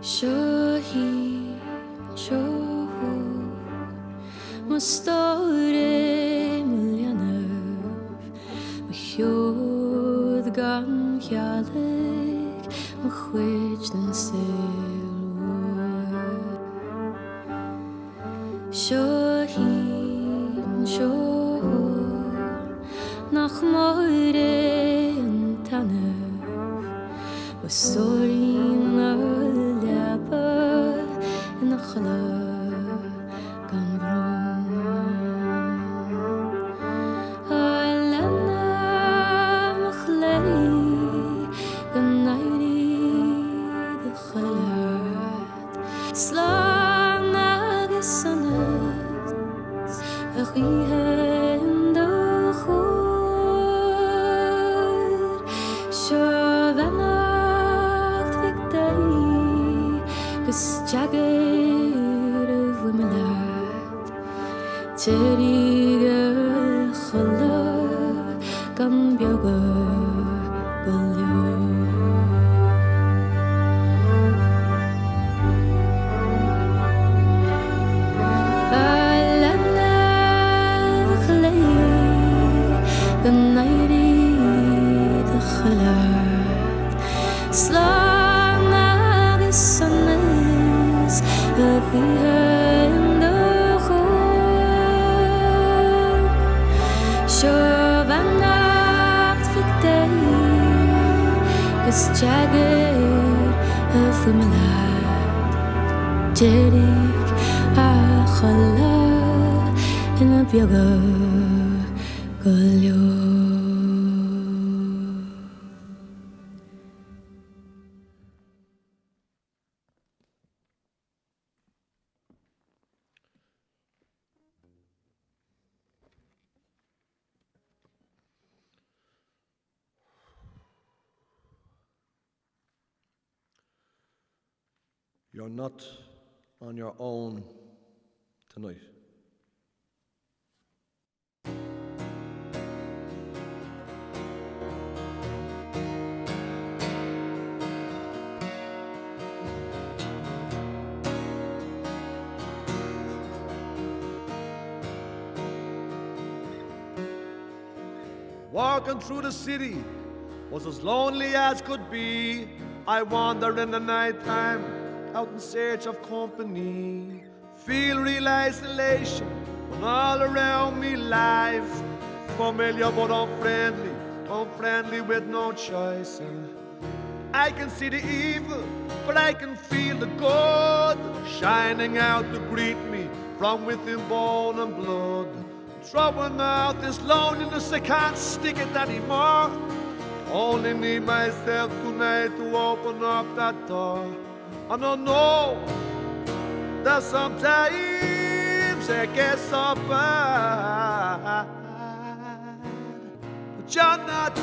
Shohi, shohu, my story millionaire, my hjord gan hjalig, my chwich den silver. Shohi, shohu, nach moire en tanner, my story in the chala gan bron. Alana machlei gan nairi the chalat slana gesanet achihen the chor shavanacht vikdei gus jagger of womenat teriga chala gan bioga galio. Alana chlei gan nairi the chalat slana gesanet achihen the chor shavanacht vikdei gus jagger of womenat jerig a chala in a bioga galio. You're not on your own tonight. Walking through the city was as lonely as could be. I wandered in the night time, out in search of company. Feel real isolation when all around me life familiar but unfriendly, unfriendly with no choice. I can see the evil, but I can feel the good shining out to greet me from within bone and blood. Throwing out this loneliness, I can't stick it anymore. Only need myself tonight to open up that door. And I know that sometimes it gets so bad, but you're not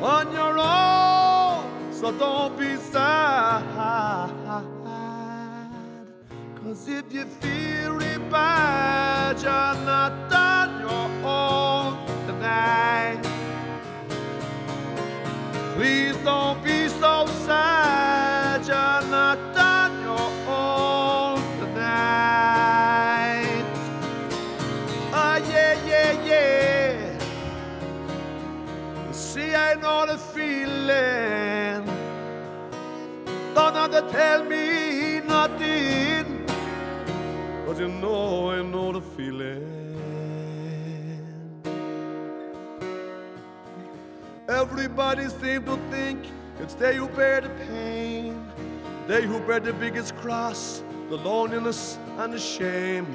on your own, so don't be sad. 'Cause if you feel real bad, you're not on your own tonight. Please don't be so sad, you're not on your own tonight. Oh yeah, yeah, yeah. You see, I know the feeling. Don't have to tell me nothing, 'cause you know I know the feeling. Everybody seems to think it's they who bear the pain, they who bear the biggest cross, the loneliness and the shame.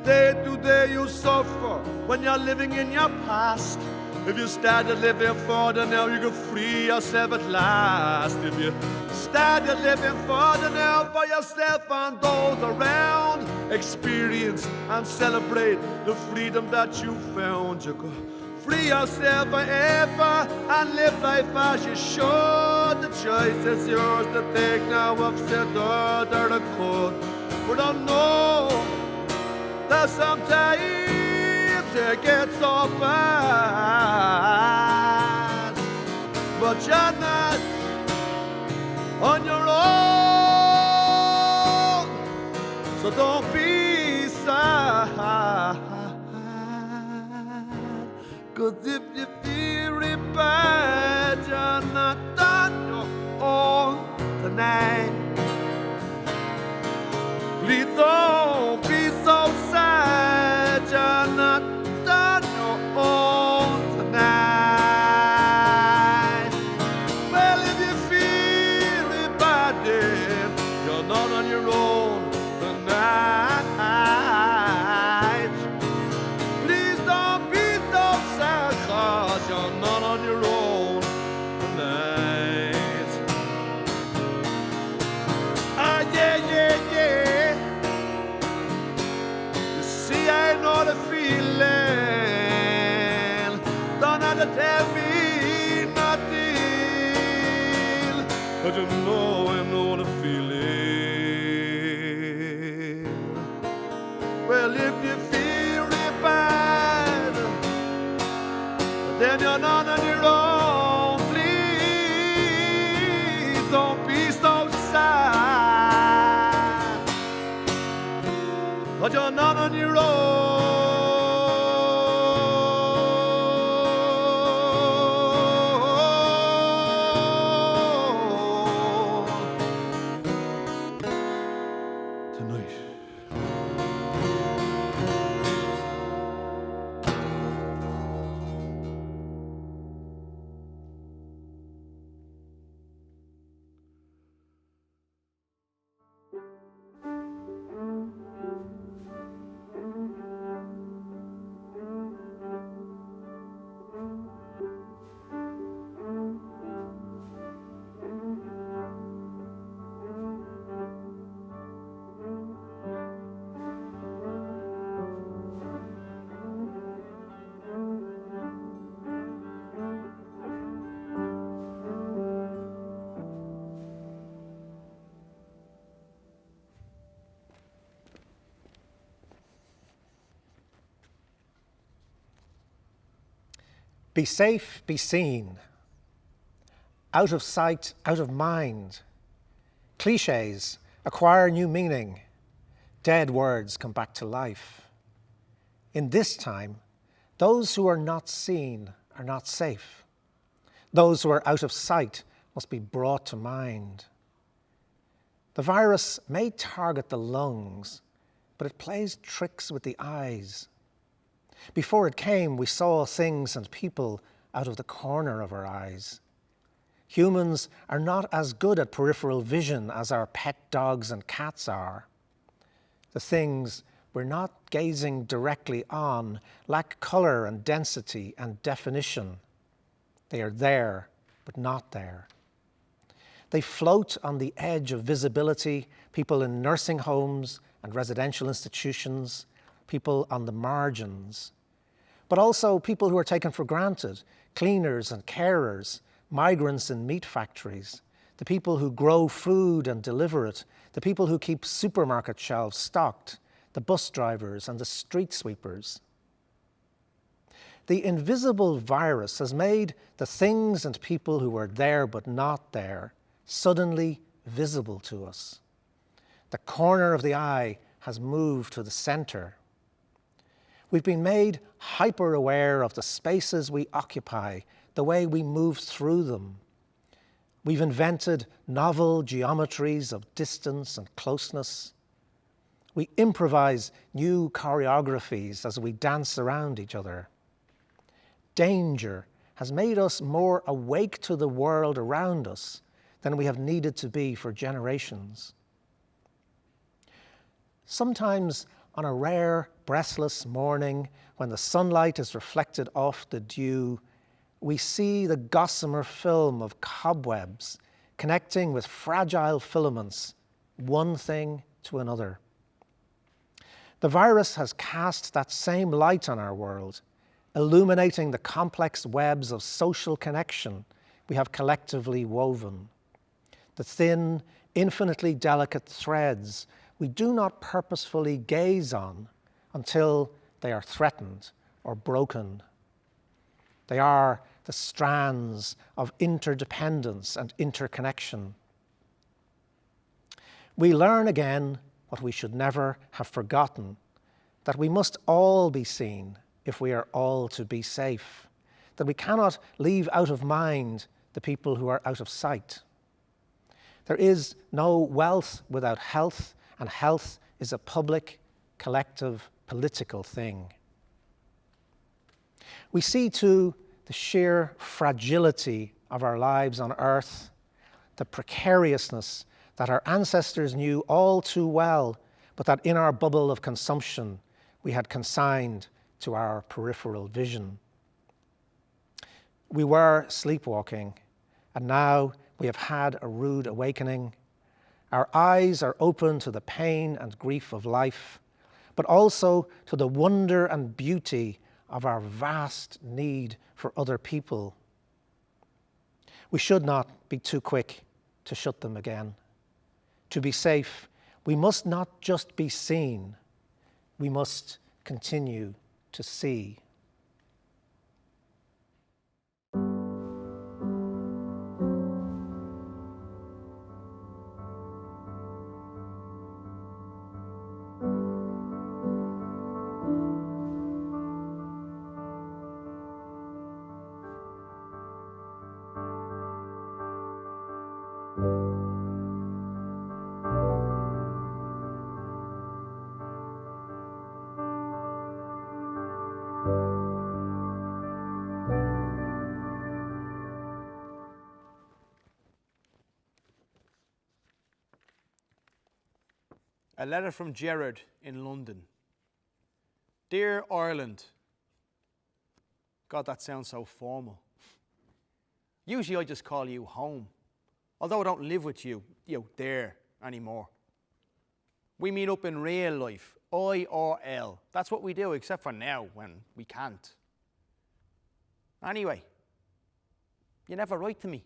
Day to day you suffer when you're living in your past. If you started living further now, you can free yourself at last. If you started living further now for yourself and those around, experience and celebrate the freedom that you found. You could free yourself forever and live life as you should. The choice is yours to take now, upset or the cold. But I know that sometimes it gets so bad, but you're not on your own. So don't be sad, 'cause if you feel it bad, you're not on your own tonight. Please don't be so sad, you're not on your own tonight. Well, if you feel it bad, then you're not on your own tonight. Please don't be so sad, 'cause you're not on your own tonight. Ah, yeah, yeah, yeah. You see, I know the feeling. Don't have to tell me nothing, 'cause you know I know the feeling. Well, if you feel it bad, then you're not on your own. Please don't be so sad, but you're not on your own tonight. Be safe, be seen. Out of sight, out of mind. Clichés acquire new meaning. Dead words come back to life. In this time, those who are not seen are not safe. Those who are out of sight must be brought to mind. The virus may target the lungs, but it plays tricks with the eyes. Before it came, we saw things and people out of the corner of our eyes. Humans are not as good at peripheral vision as our pet dogs and cats are. The things we're not gazing directly on lack color and density and definition. They are there, but not there. They float on the edge of visibility, people in nursing homes and residential institutions, people on the margins, but also people who are taken for granted, cleaners and carers, migrants in meat factories, the people who grow food and deliver it, the people who keep supermarket shelves stocked, the bus drivers and the street sweepers. The invisible virus has made the things and people who were there but not there suddenly visible to us. The corner of the eye has moved to the center. We've been made hyper-aware of the spaces we occupy, the way we move through them. We've invented novel geometries of distance and closeness. We improvise new choreographies as we dance around each other. Danger has made us more awake to the world around us than we have needed to be for generations. Sometimes on a rare, breathless morning, when the sunlight is reflected off the dew, we see the gossamer film of cobwebs connecting with fragile filaments, one thing to another. The virus has cast that same light on our world, illuminating the complex webs of social connection we have collectively woven. The thin, infinitely delicate threads we do not purposefully gaze on until they are threatened or broken. They are the strands of interdependence and interconnection. We learn again what we should never have forgotten, that we must all be seen if we are all to be safe, that we cannot leave out of mind the people who are out of sight. There is no wealth without health, and health is a public, collective, political thing. We see too the sheer fragility of our lives on earth, the precariousness that our ancestors knew all too well, but that in our bubble of consumption we had consigned to our peripheral vision. We were sleepwalking, and now we have had a rude awakening. Our eyes are open to the pain and grief of life, but also to the wonder and beauty of our vast need for other people. We should not be too quick to shut them again. To be safe, we must not just be seen, we must continue to see. A letter from Gerard in London. Dear Ireland. God, that sounds so formal. Usually I just call you home, although I don't live with you there anymore. We meet up in real life, IRL. That's what we do, except for now when we can't. Anyway, you never write to me.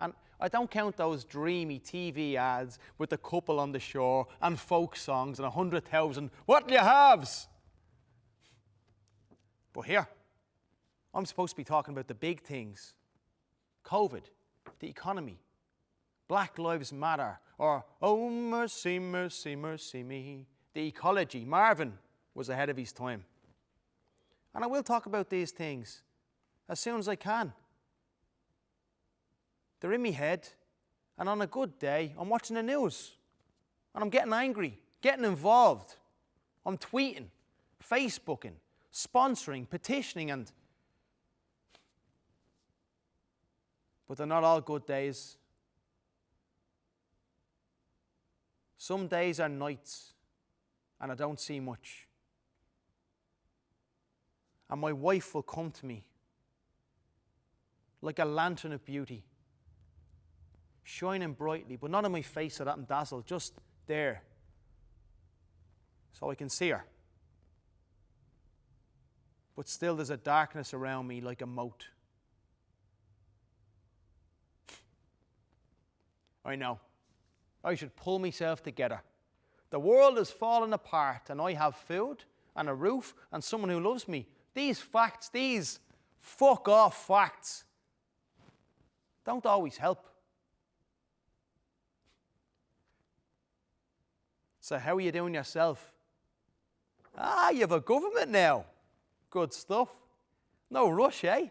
And I don't count those dreamy TV ads with the couple on the shore and folk songs and 100,000 what'll you haves. But here, I'm supposed to be talking about the big things. COVID, the economy, Black Lives Matter, or oh mercy, mercy, mercy me. The ecology. Marvin was ahead of his time. And I will talk about these things as soon as I can. They're in my head, and on a good day, I'm watching the news, and I'm getting angry, getting involved. I'm tweeting, Facebooking, sponsoring, petitioning, but they're not all good days. Some days are nights, and I don't see much. And my wife will come to me like a lantern of beauty, shining brightly, but not in my face so that I'm dazzled, just there, so I can see her. But still there's a darkness around me like a moat. I know. I should pull myself together. The world is falling apart, and I have food and a roof and someone who loves me. These facts, these fuck off facts, don't always help. So how are you doing yourself? You have a government now. Good stuff. No rush, eh?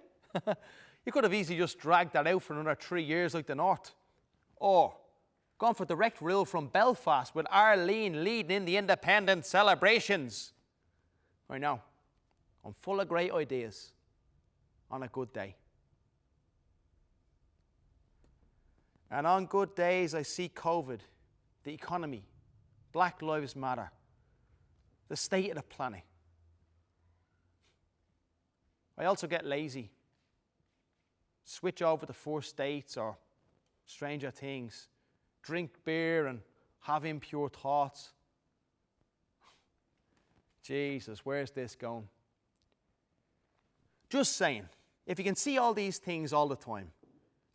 You could have easily just dragged that out for another 3 years like the North. Or gone for direct rule from Belfast with Arlene leading in the independence celebrations. I know. I'm full of great ideas on a good day. And on good days, I see COVID, the economy, Black Lives Matter, the state of the planet. I also get lazy. Switch over to First Dates or Stranger Things. Drink beer and have impure thoughts. Jesus, where's this going? Just saying, if you can see all these things all the time,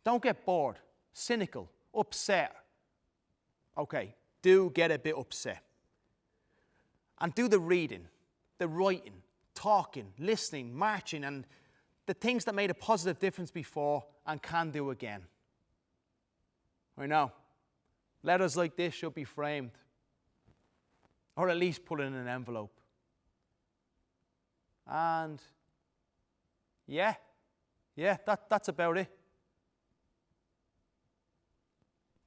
don't get bored, cynical, upset. Okay, do get a bit upset. And do the reading, the writing, talking, listening, marching, and the things that made a positive difference before and can do again. I know. Letters like this should be framed. or at least put it in an envelope. And yeah, that's about it.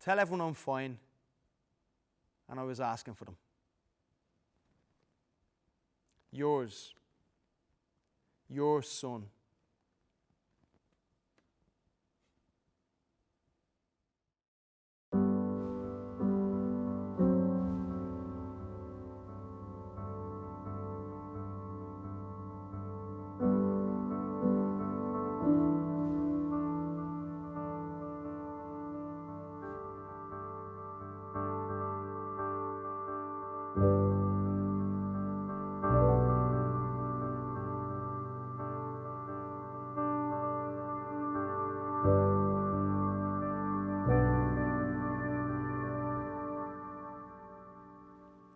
Tell everyone I'm fine, and I was asking for them. Yours, your son.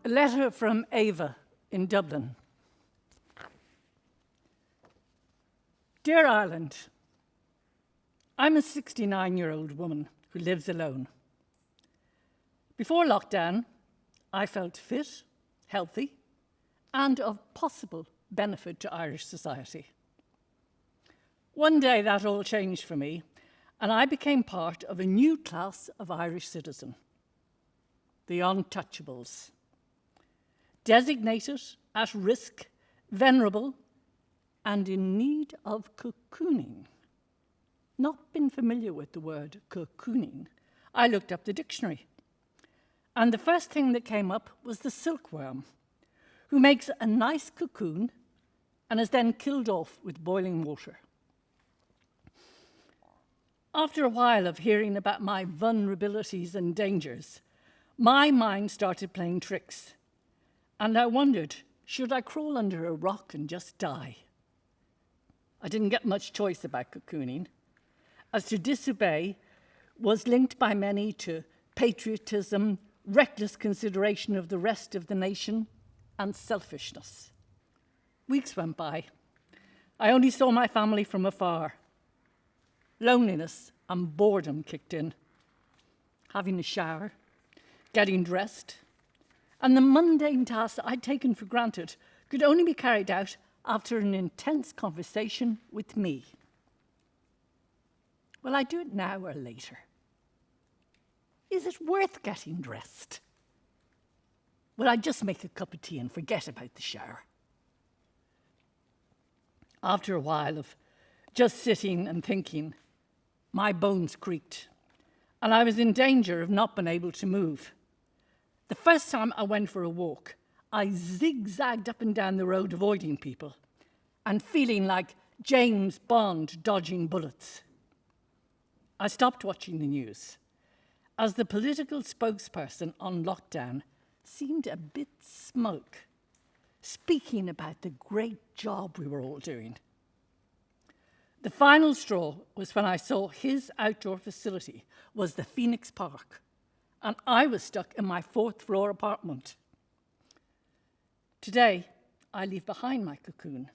A letter from Ava in Dublin. Dear Ireland, I'm a 69-year-old woman who lives alone. Before lockdown, I felt fit, healthy, and of possible benefit to Irish society. One day that all changed for me, and I became part of a new class of Irish citizen, the untouchables. Designated, at risk, venerable, and in need of cocooning. Not been familiar with the word cocooning, I looked up the dictionary. And the first thing that came up was the silkworm, who makes a nice cocoon and is then killed off with boiling water. After a while of hearing about my vulnerabilities and dangers, my mind started playing tricks. And I wondered, should I crawl under a rock and just die? I didn't get much choice about cocooning, as to disobey was linked by many to patriotism, reckless consideration of the rest of the nation, and selfishness. Weeks went by. I only saw my family from afar. Loneliness and boredom kicked in. Having a shower, getting dressed, and the mundane tasks I'd taken for granted could only be carried out after an intense conversation with me. Will I do it now or later? Is it worth getting dressed? Will I just make a cup of tea and forget about the shower? After a while of just sitting and thinking, my bones creaked, and I was in danger of not being able to move. The first time I went for a walk, I zigzagged up and down the road avoiding people and feeling like James Bond dodging bullets. I stopped watching the news as the political spokesperson on lockdown seemed a bit smug, speaking about the great job we were all doing. The final straw was when I saw his outdoor facility was the Phoenix Park, and I was stuck in my 4th floor apartment. Today, I leave behind my cocoon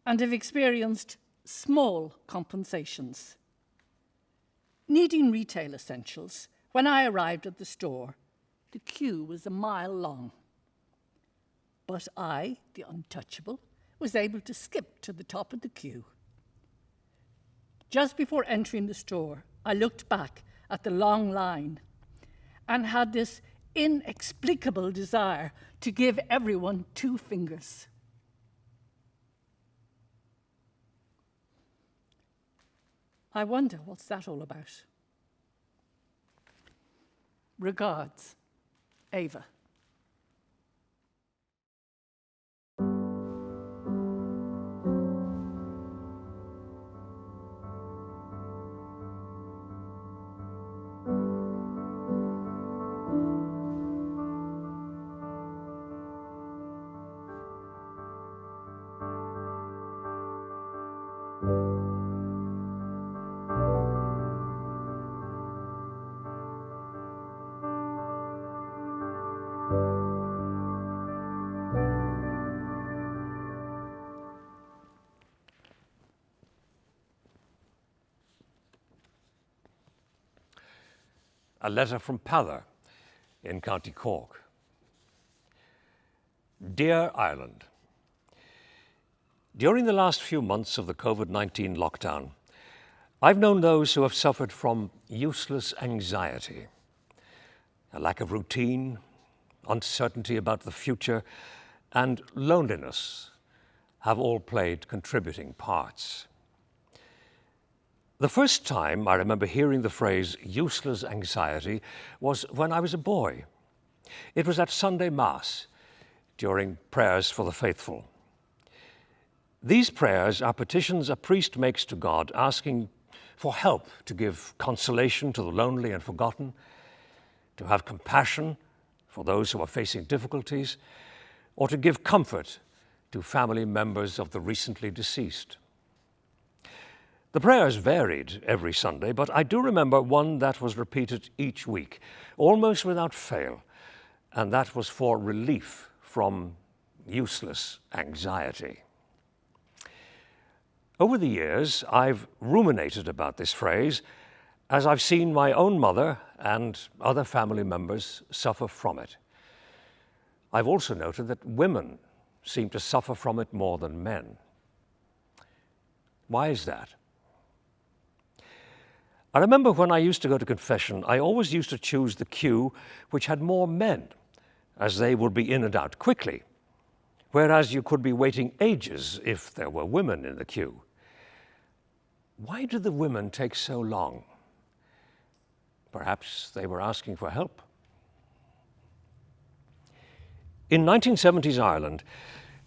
and have experienced small compensations. Needing retail essentials, when I arrived at the store, the queue was a mile long. But I, the untouchable, was able to skip to the top of the queue. Just before entering the store, I looked back at the long line and had this inexplicable desire to give everyone 2 fingers. I wonder what's that all about. Regards, Ava. A letter from Pather in County Cork. Dear Ireland, during the last few months of the COVID-19 lockdown, I've known those who have suffered from useless anxiety, a lack of routine, uncertainty about the future, and loneliness have all played contributing parts. The first time I remember hearing the phrase useless anxiety was when I was a boy. It was at Sunday Mass, during prayers for the faithful. These prayers are petitions a priest makes to God, asking for help to give consolation to the lonely and forgotten, to have compassion for those who are facing difficulties, or to give comfort to family members of the recently deceased. The prayers varied every Sunday, but I do remember one that was repeated each week, almost without fail, and that was for relief from useless anxiety. Over the years, I've ruminated about this phrase as I've seen my own mother and other family members suffer from it. I've also noted that women seem to suffer from it more than men. Why is that? I remember when I used to go to confession, I always used to choose the queue which had more men, as they would be in and out quickly, whereas you could be waiting ages if there were women in the queue. Why did the women take so long? Perhaps they were asking for help. In 1970s Ireland,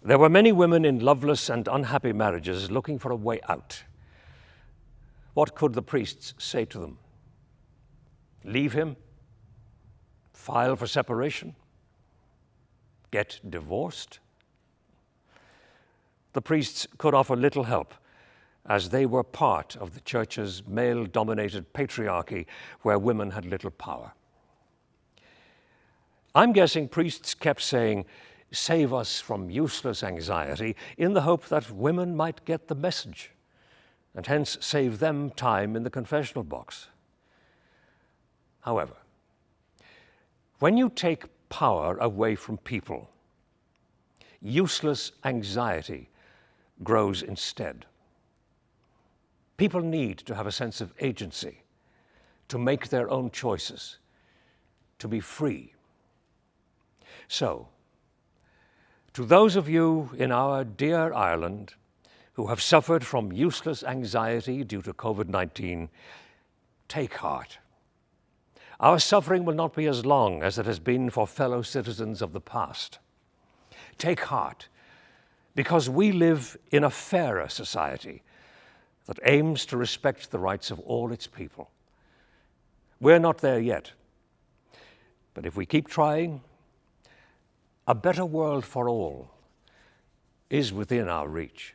there were many women in loveless and unhappy marriages looking for a way out. What could the priests say to them? Leave him? File for separation? Get divorced? The priests could offer little help, as they were part of the church's male-dominated patriarchy where women had little power. I'm guessing priests kept saying, "Save us from useless anxiety," in the hope that women might get the message, and hence save them time in the confessional box. However, when you take power away from people, useless anxiety grows instead. People need to have a sense of agency, to make their own choices, to be free. So, to those of you in our dear Ireland who have suffered from useless anxiety due to COVID-19, take heart. Our suffering will not be as long as it has been for fellow citizens of the past. Take heart, because we live in a fairer society that aims to respect the rights of all its people. We're not there yet, but if we keep trying, a better world for all is within our reach.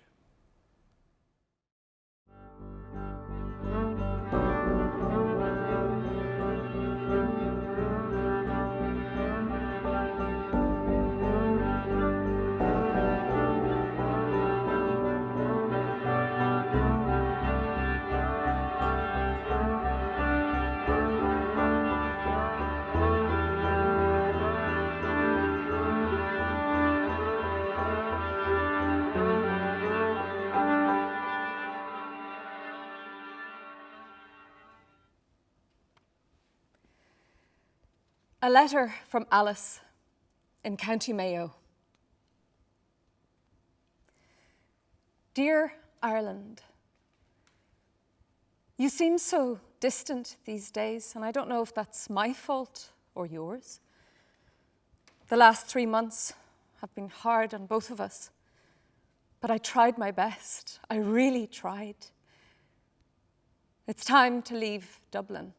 A letter from Alice in County Mayo. Dear Ireland, you seem so distant these days, and I don't know if that's my fault or yours. The last 3 months have been hard on both of us, but I tried my best. I really tried. It's time to leave Dublin.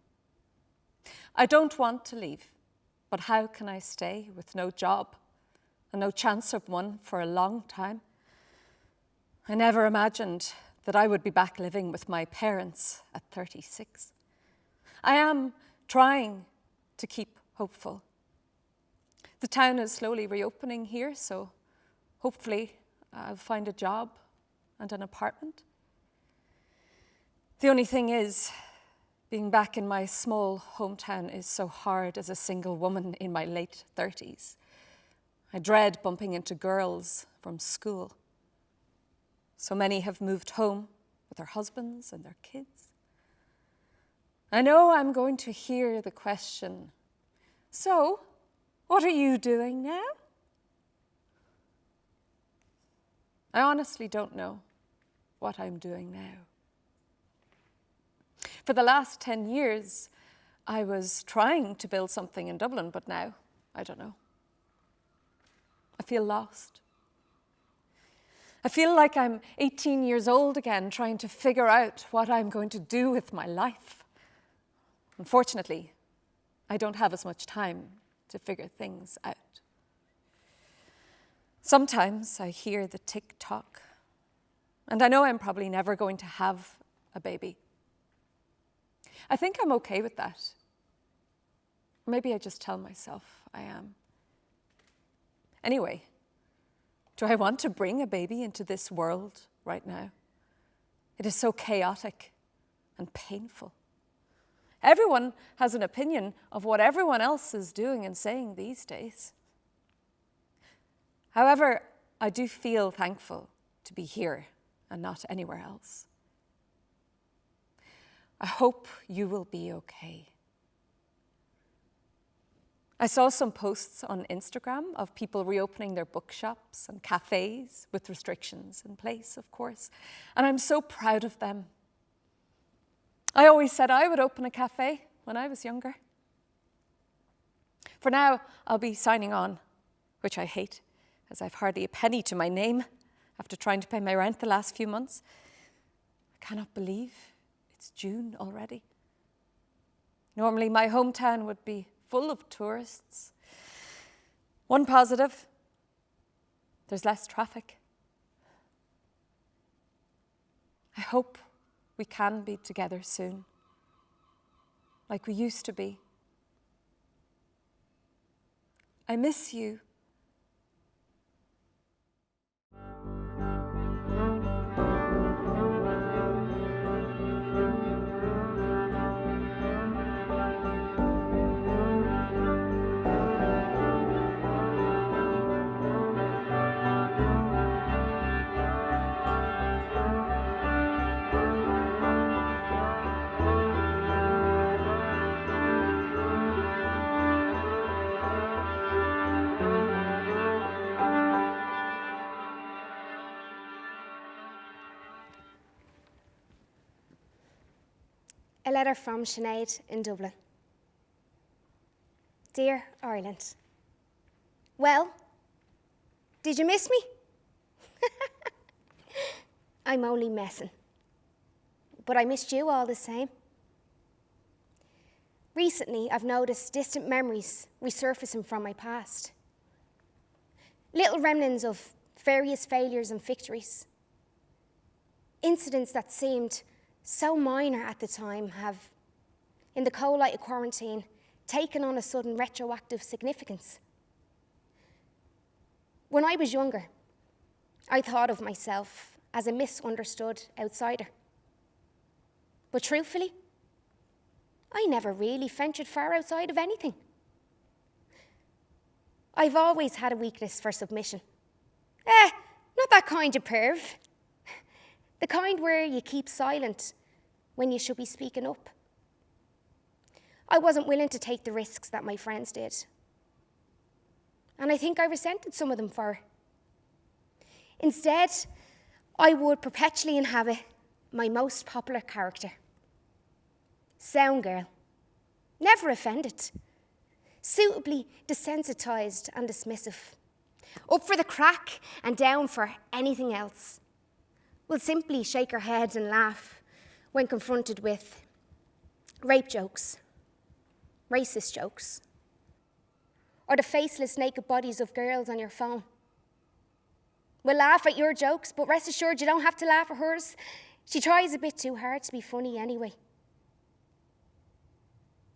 I don't want to leave. But how can I stay with no job and no chance of one for a long time? I never imagined that I would be back living with my parents at 36. I am trying to keep hopeful. The town is slowly reopening here, so hopefully I'll find a job and an apartment. The only thing is, being back in my small hometown is so hard as a single woman in my late 30s. I dread bumping into girls from school. So many have moved home with their husbands and their kids. I know I'm going to hear the question, so what are you doing now? I honestly don't know what I'm doing now. For the last 10 years, I was trying to build something in Dublin, but now, I don't know. I feel lost. I feel like I'm 18 years old again, trying to figure out what I'm going to do with my life. Unfortunately, I don't have as much time to figure things out. Sometimes I hear the tick-tock, and I know I'm probably never going to have a baby. I think I'm okay with that. Maybe I just tell myself I am. Anyway, do I want to bring a baby into this world right now? It is so chaotic and painful. Everyone has an opinion of what everyone else is doing and saying these days. However, I do feel thankful to be here and not anywhere else. I hope you will be okay. I saw some posts on Instagram of people reopening their bookshops and cafes with restrictions in place, of course, and I'm so proud of them. I always said I would open a cafe when I was younger. For now, I'll be signing on, which I hate, as I've hardly a penny to my name after trying to pay my rent the last few months. I cannot believe it's June already. Normally, my hometown would be full of tourists. One positive, there's less traffic. I hope we can be together soon, like we used to be. I miss you. A letter from Sinead in Dublin. Dear Ireland, well, did you miss me? I'm only messing, but I missed you all the same. Recently, I've noticed distant memories resurfacing from my past. Little remnants of various failures and victories. Incidents that seemed so minor at the time have, in the cold light of quarantine, taken on a sudden retroactive significance. When I was younger, I thought of myself as a misunderstood outsider. But truthfully, I never really ventured far outside of anything. I've always had a weakness for submission. Not that kind of perv. The kind where you keep silent when you should be speaking up. I wasn't willing to take the risks that my friends did. And I think I resented some of them for it. Instead, I would perpetually inhabit my most popular character. Sound girl. Never offended. Suitably desensitized and dismissive. Up for the crack and down for anything else. Will simply shake her head and laugh when confronted with rape jokes, racist jokes, or the faceless naked bodies of girls on your phone. We'll laugh at your jokes, but rest assured you don't have to laugh at hers. She tries a bit too hard to be funny anyway.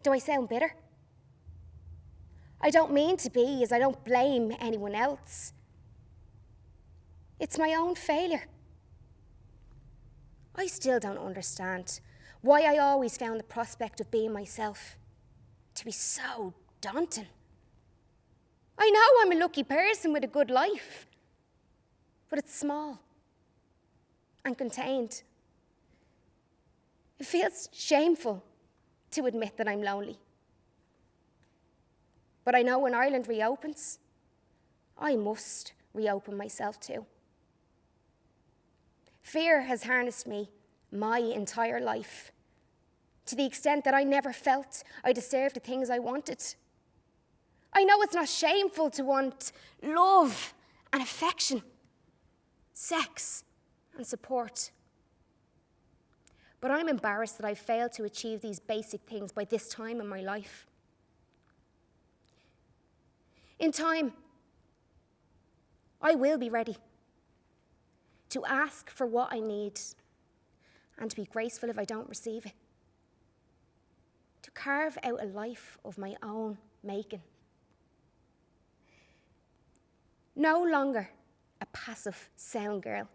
Do I sound bitter? I don't mean to be, as I don't blame anyone else. It's my own failure. I still don't understand why I always found the prospect of being myself to be so daunting. I know I'm a lucky person with a good life, but it's small and contained. It feels shameful to admit that I'm lonely. But I know when Ireland reopens, I must reopen myself too. Fear has harnessed me my entire life, to the extent that I never felt I deserved the things I wanted. I know it's not shameful to want love and affection, sex and support. But I'm embarrassed that I failed to achieve these basic things by this time in my life. In time, I will be ready to ask for what I need and to be graceful if I don't receive it. To carve out a life of my own making. No longer a passive sound girl,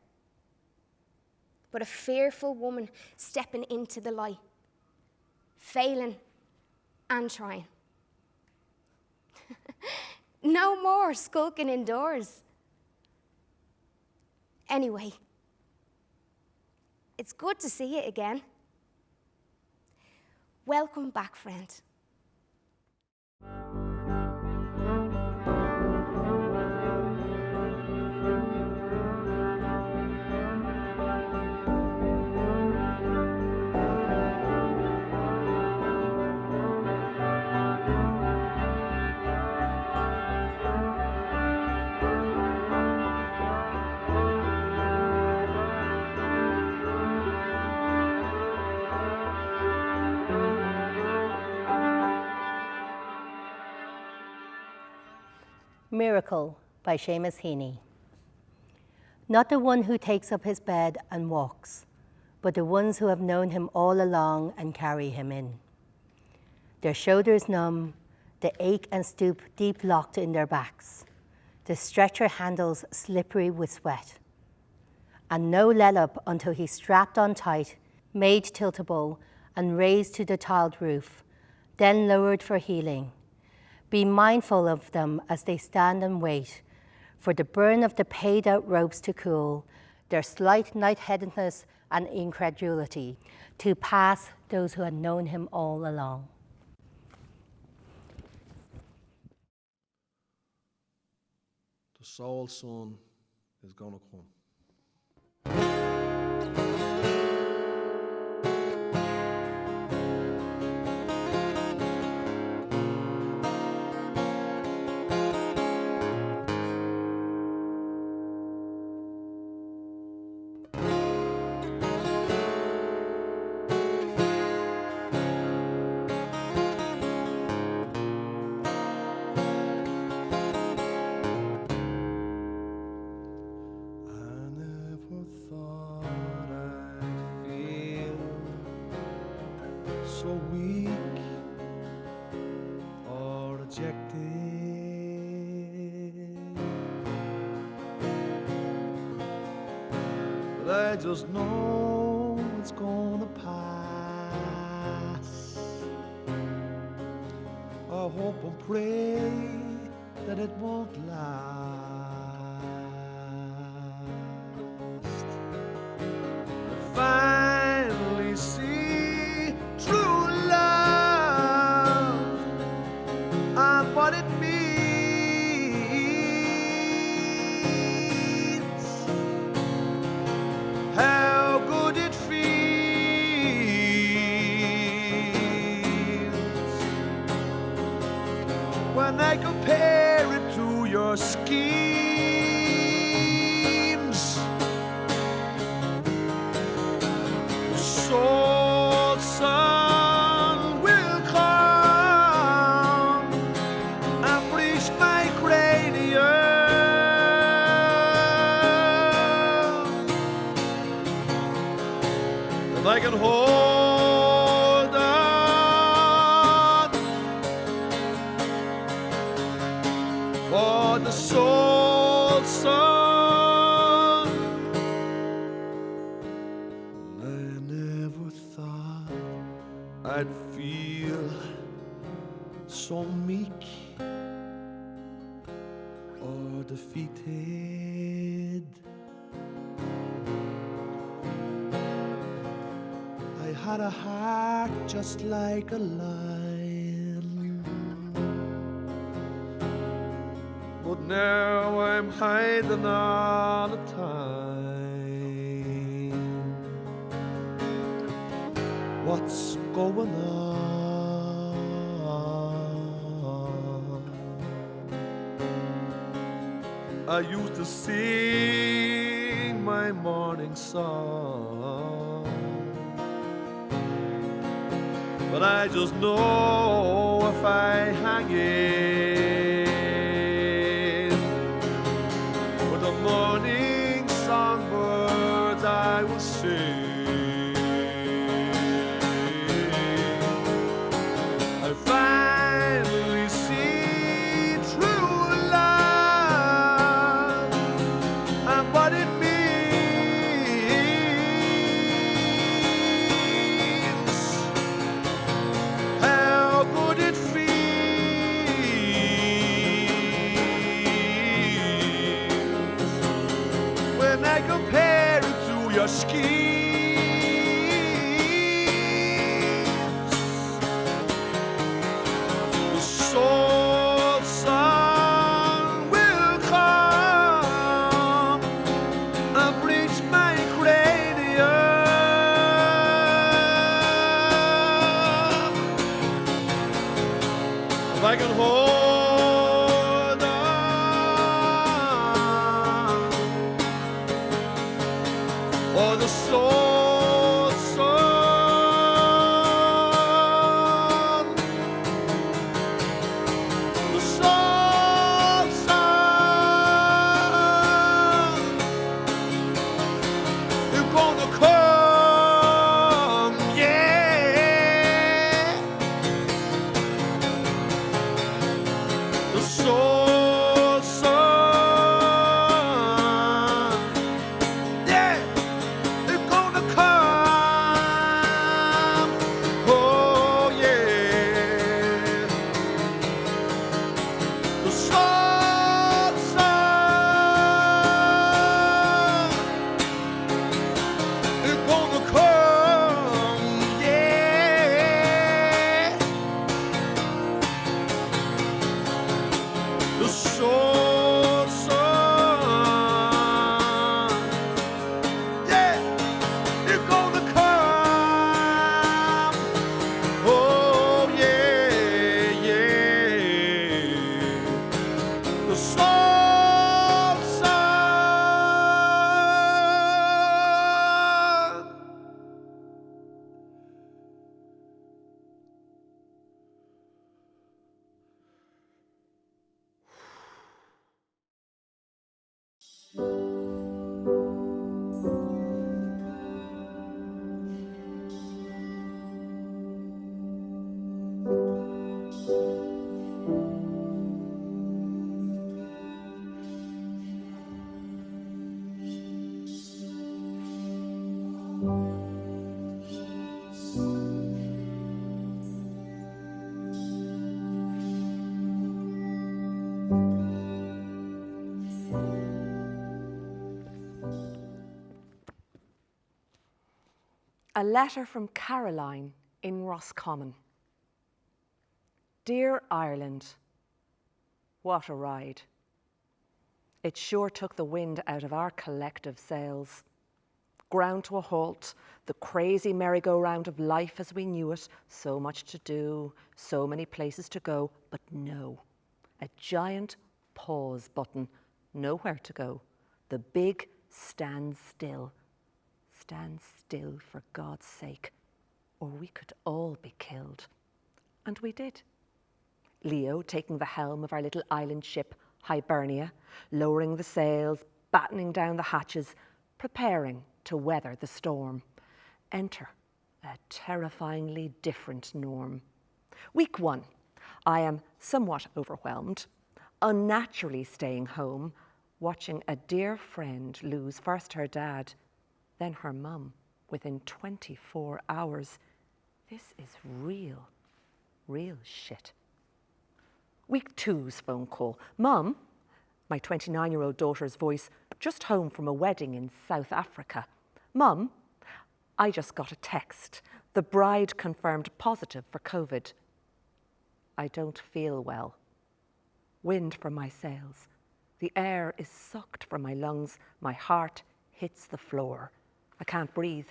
but a fearful woman stepping into the light, failing and trying. No more skulking indoors. Anyway, it's good to see you again. Welcome back, friend. Miracle by Seamus Heaney. Not the one who takes up his bed and walks, but the ones who have known him all along and carry him in. Their shoulders numb, the ache and stoop deep locked in their backs, the stretcher handles slippery with sweat. And no let-up until he's strapped on tight, made tiltable, and raised to the tiled roof, then lowered for healing. Be mindful of them as they stand and wait for the burn of the paid-out ropes to cool, their slight night-headedness and incredulity to pass those who had known him all along. The soul son is gonna come. So weak or rejected, but I just know it's gonna pass. I hope and pray that it won't last. Finally see true love and what it means, how good it feels when I compare it to your schemes. Soul sun will come and breach my cranium, and I can hold on for the soul sun. I never thought I'd feel so meek or defeated. I had a heart just like a lion, but now I'm hiding all the time. What's going on? I used to sing my morning song, but I just know if I hang in with the morning songbirds I will sing. I finally see true love and what it means. How good it feels when I compare it to your schemes. The soul sun will come and bleach my cranium. If I can hold on for the soul sun, the soul sun, you're gonna come, yeah. The soul sun, yeah, they're gonna come, oh yeah. The soul sun, they're gonna come, yeah. The soul sun, yeah, you're gonna come, oh yeah, yeah. The soul sun. A letter from Caroline in Roscommon. Dear Ireland, what a ride. It sure took the wind out of our collective sails. Ground to a halt, the crazy merry-go-round of life as we knew it, so much to do, so many places to go, but no. A giant pause button, nowhere to go. The big stand still. Stand still for God's sake, or we could all be killed. And we did. Leo taking the helm of our little island ship, Hibernia, lowering the sails, battening down the hatches, preparing to weather the storm. Enter a terrifyingly different norm. Week 1, I am somewhat overwhelmed, unnaturally staying home, watching a dear friend lose first her dad, then her mum within 24 hours. This is real shit. Week 2's phone call. Mum, My 29-year-old daughter's voice, just home from a wedding in South Africa. Mum, I just got a text. The bride confirmed positive for COVID. I don't feel well. Wind from my sails. The air is sucked from my lungs. My heart hits the floor. I can't breathe.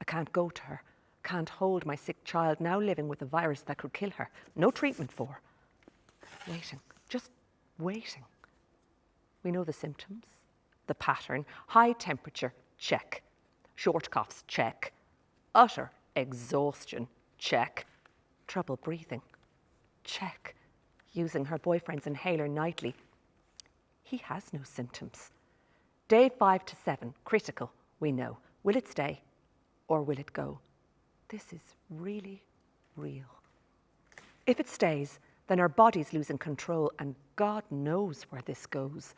I can't go to her. Can't hold my sick child now living with a virus that could kill her. No treatment for. Waiting, just waiting. We know the symptoms, the pattern. High temperature, check. Short coughs, check. Utter exhaustion, check. Trouble breathing, check. Using her boyfriend's inhaler nightly. He has no symptoms. Day 5 to 7, critical, we know. Will it stay or will it go? This is really real. If it stays, then our body's losing control, and God knows where this goes.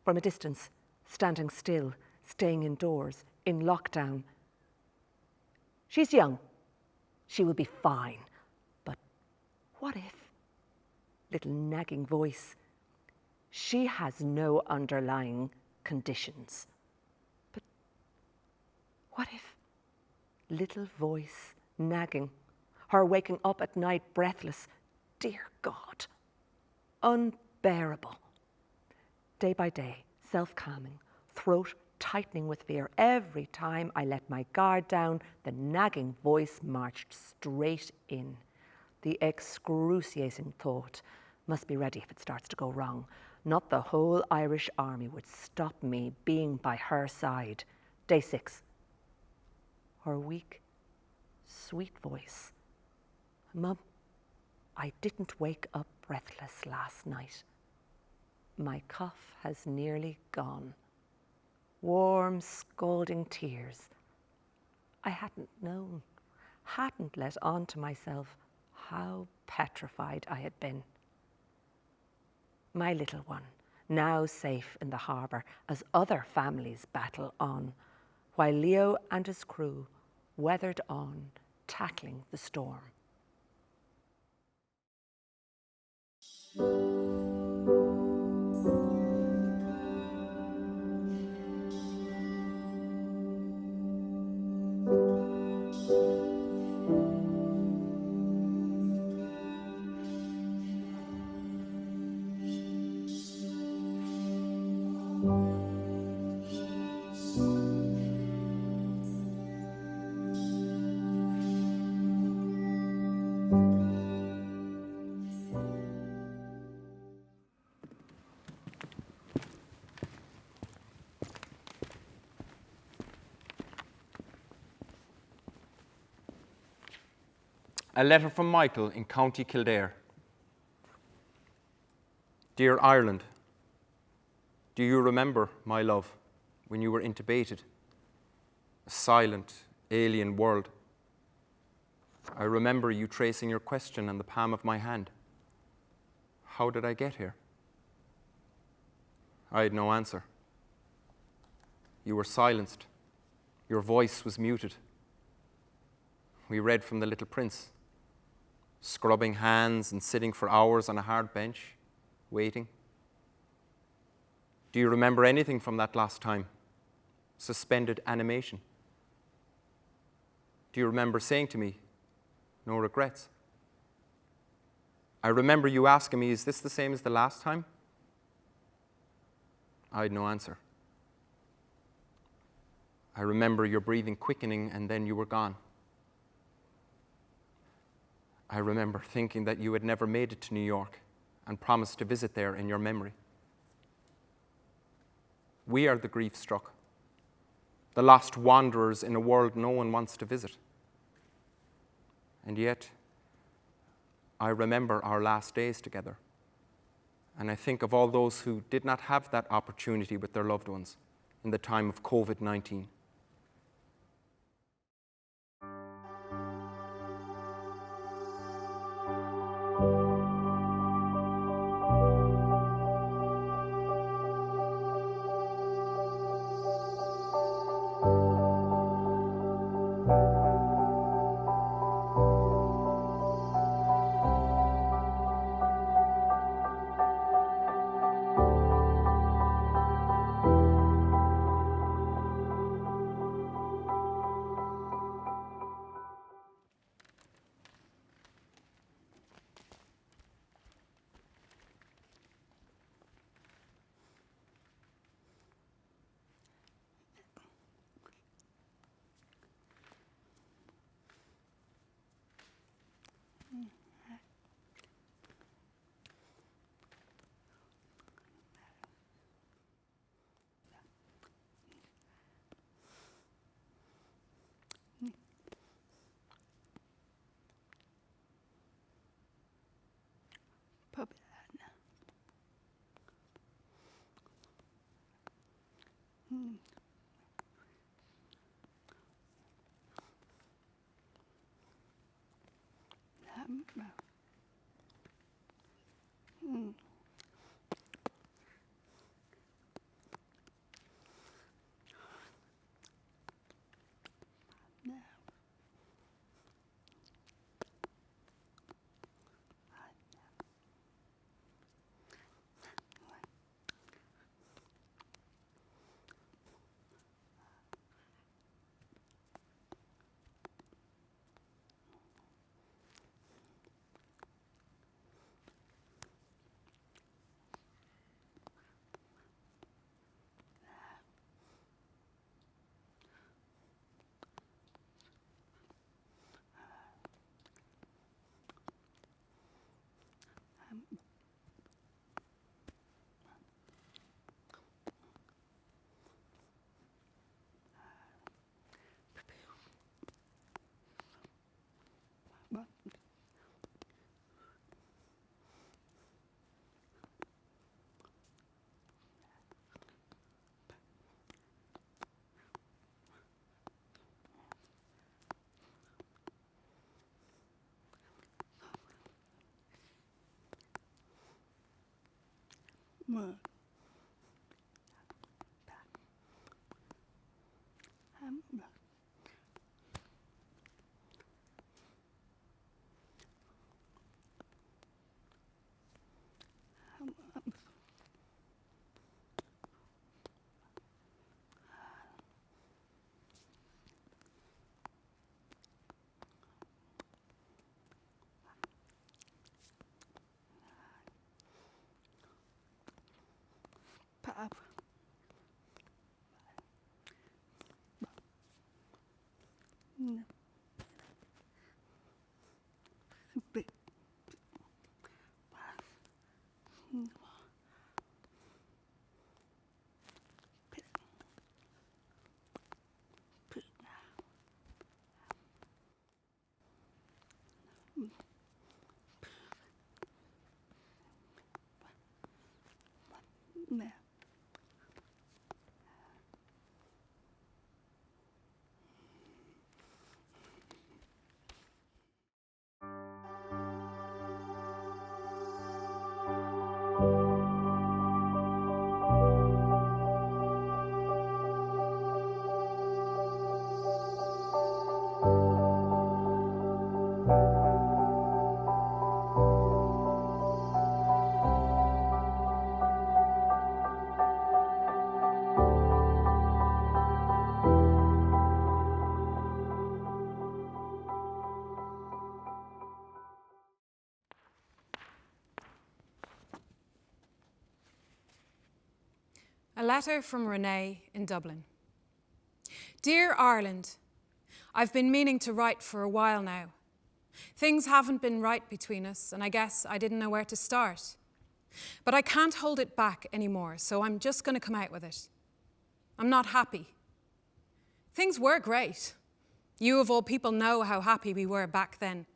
From a distance, standing still, staying indoors, in lockdown. She's young. She will be fine. But what if? Little nagging voice. She has no underlying conditions. But what if? Little voice nagging, her waking up at night breathless. Dear God, unbearable. Day by day, self-calming, throat tightening with fear. Every time I let my guard down, the nagging voice marched straight in. The excruciating thought, must be ready if it starts to go wrong. Not the whole Irish army would stop me being by her side. Day 6. Her weak, sweet voice. Mum, I didn't wake up breathless last night. My cough has nearly gone. Warm, scalding tears. I hadn't known, hadn't let on to myself how petrified I had been. My little one, now safe in the harbour as other families battle on, while Leo and his crew weathered on, tackling the storm. A letter from Michael in County Kildare. Dear Ireland, do you remember, my love, when you were intubated? A silent, alien world. I remember you tracing your question on the palm of my hand. How did I get here? I had no answer. You were silenced. Your voice was muted. We read from The Little Prince, scrubbing hands and sitting for hours on a hard bench, waiting. Do you remember anything from that last time? Suspended animation. Do you remember saying to me, no regrets? I remember you asking me, is this the same as the last time? I had no answer. I remember your breathing quickening and then you were gone. I remember thinking that you had never made it to New York and promised to visit there in your memory. We are the grief-struck, the lost wanderers in a world no one wants to visit. And yet, I remember our last days together, and I think of all those who did not have that opportunity with their loved ones in the time of COVID-19. A letter from Renee in Dublin. Dear Ireland, I've been meaning to write for a while now. Things haven't been right between us, and I guess I didn't know where to start. But I can't hold it back anymore, so I'm just going to come out with it. I'm not happy. Things were great. You of all people know how happy we were back then,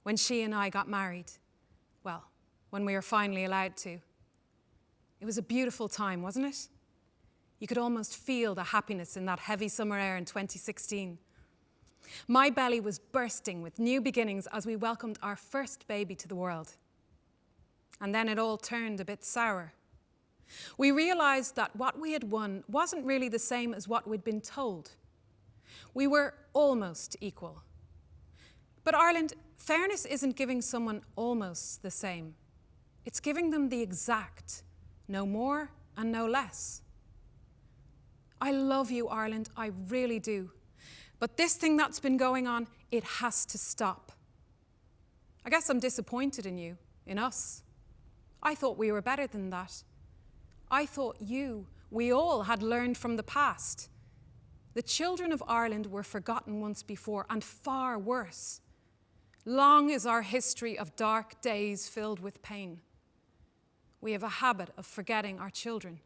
when she and I got married. Well, when we were finally allowed to. It was a beautiful time, wasn't it? You could almost feel the happiness in that heavy summer air in 2016. My belly was bursting with new beginnings as we welcomed our first baby to the world. And then it all turned a bit sour. We realized that what we had won wasn't really the same as what we'd been told. We were almost equal. But Ireland, fairness isn't giving someone almost the same. It's giving them the exact, no more and no less. I love you, Ireland, I really do. But this thing that's been going on, it has to stop. I guess I'm disappointed in you, in us. I thought we were better than that. I thought we all had learned from the past. The children of Ireland were forgotten once before, and far worse. Long is our history of dark days filled with pain. We have a habit of forgetting our children.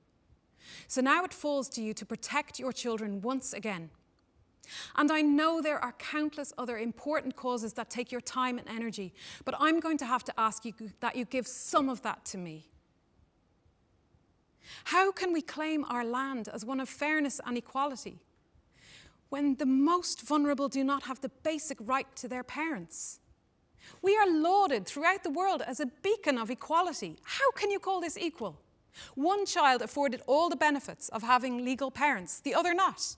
So now it falls to you to protect your children once again. And I know there are countless other important causes that take your time and energy, but I'm going to have to ask you that you give some of that to me. How can we claim our land as one of fairness and equality when the most vulnerable do not have the basic right to their parents? We are lauded throughout the world as a beacon of equality. How can you call this equal? One child afforded all the benefits of having legal parents, the other not.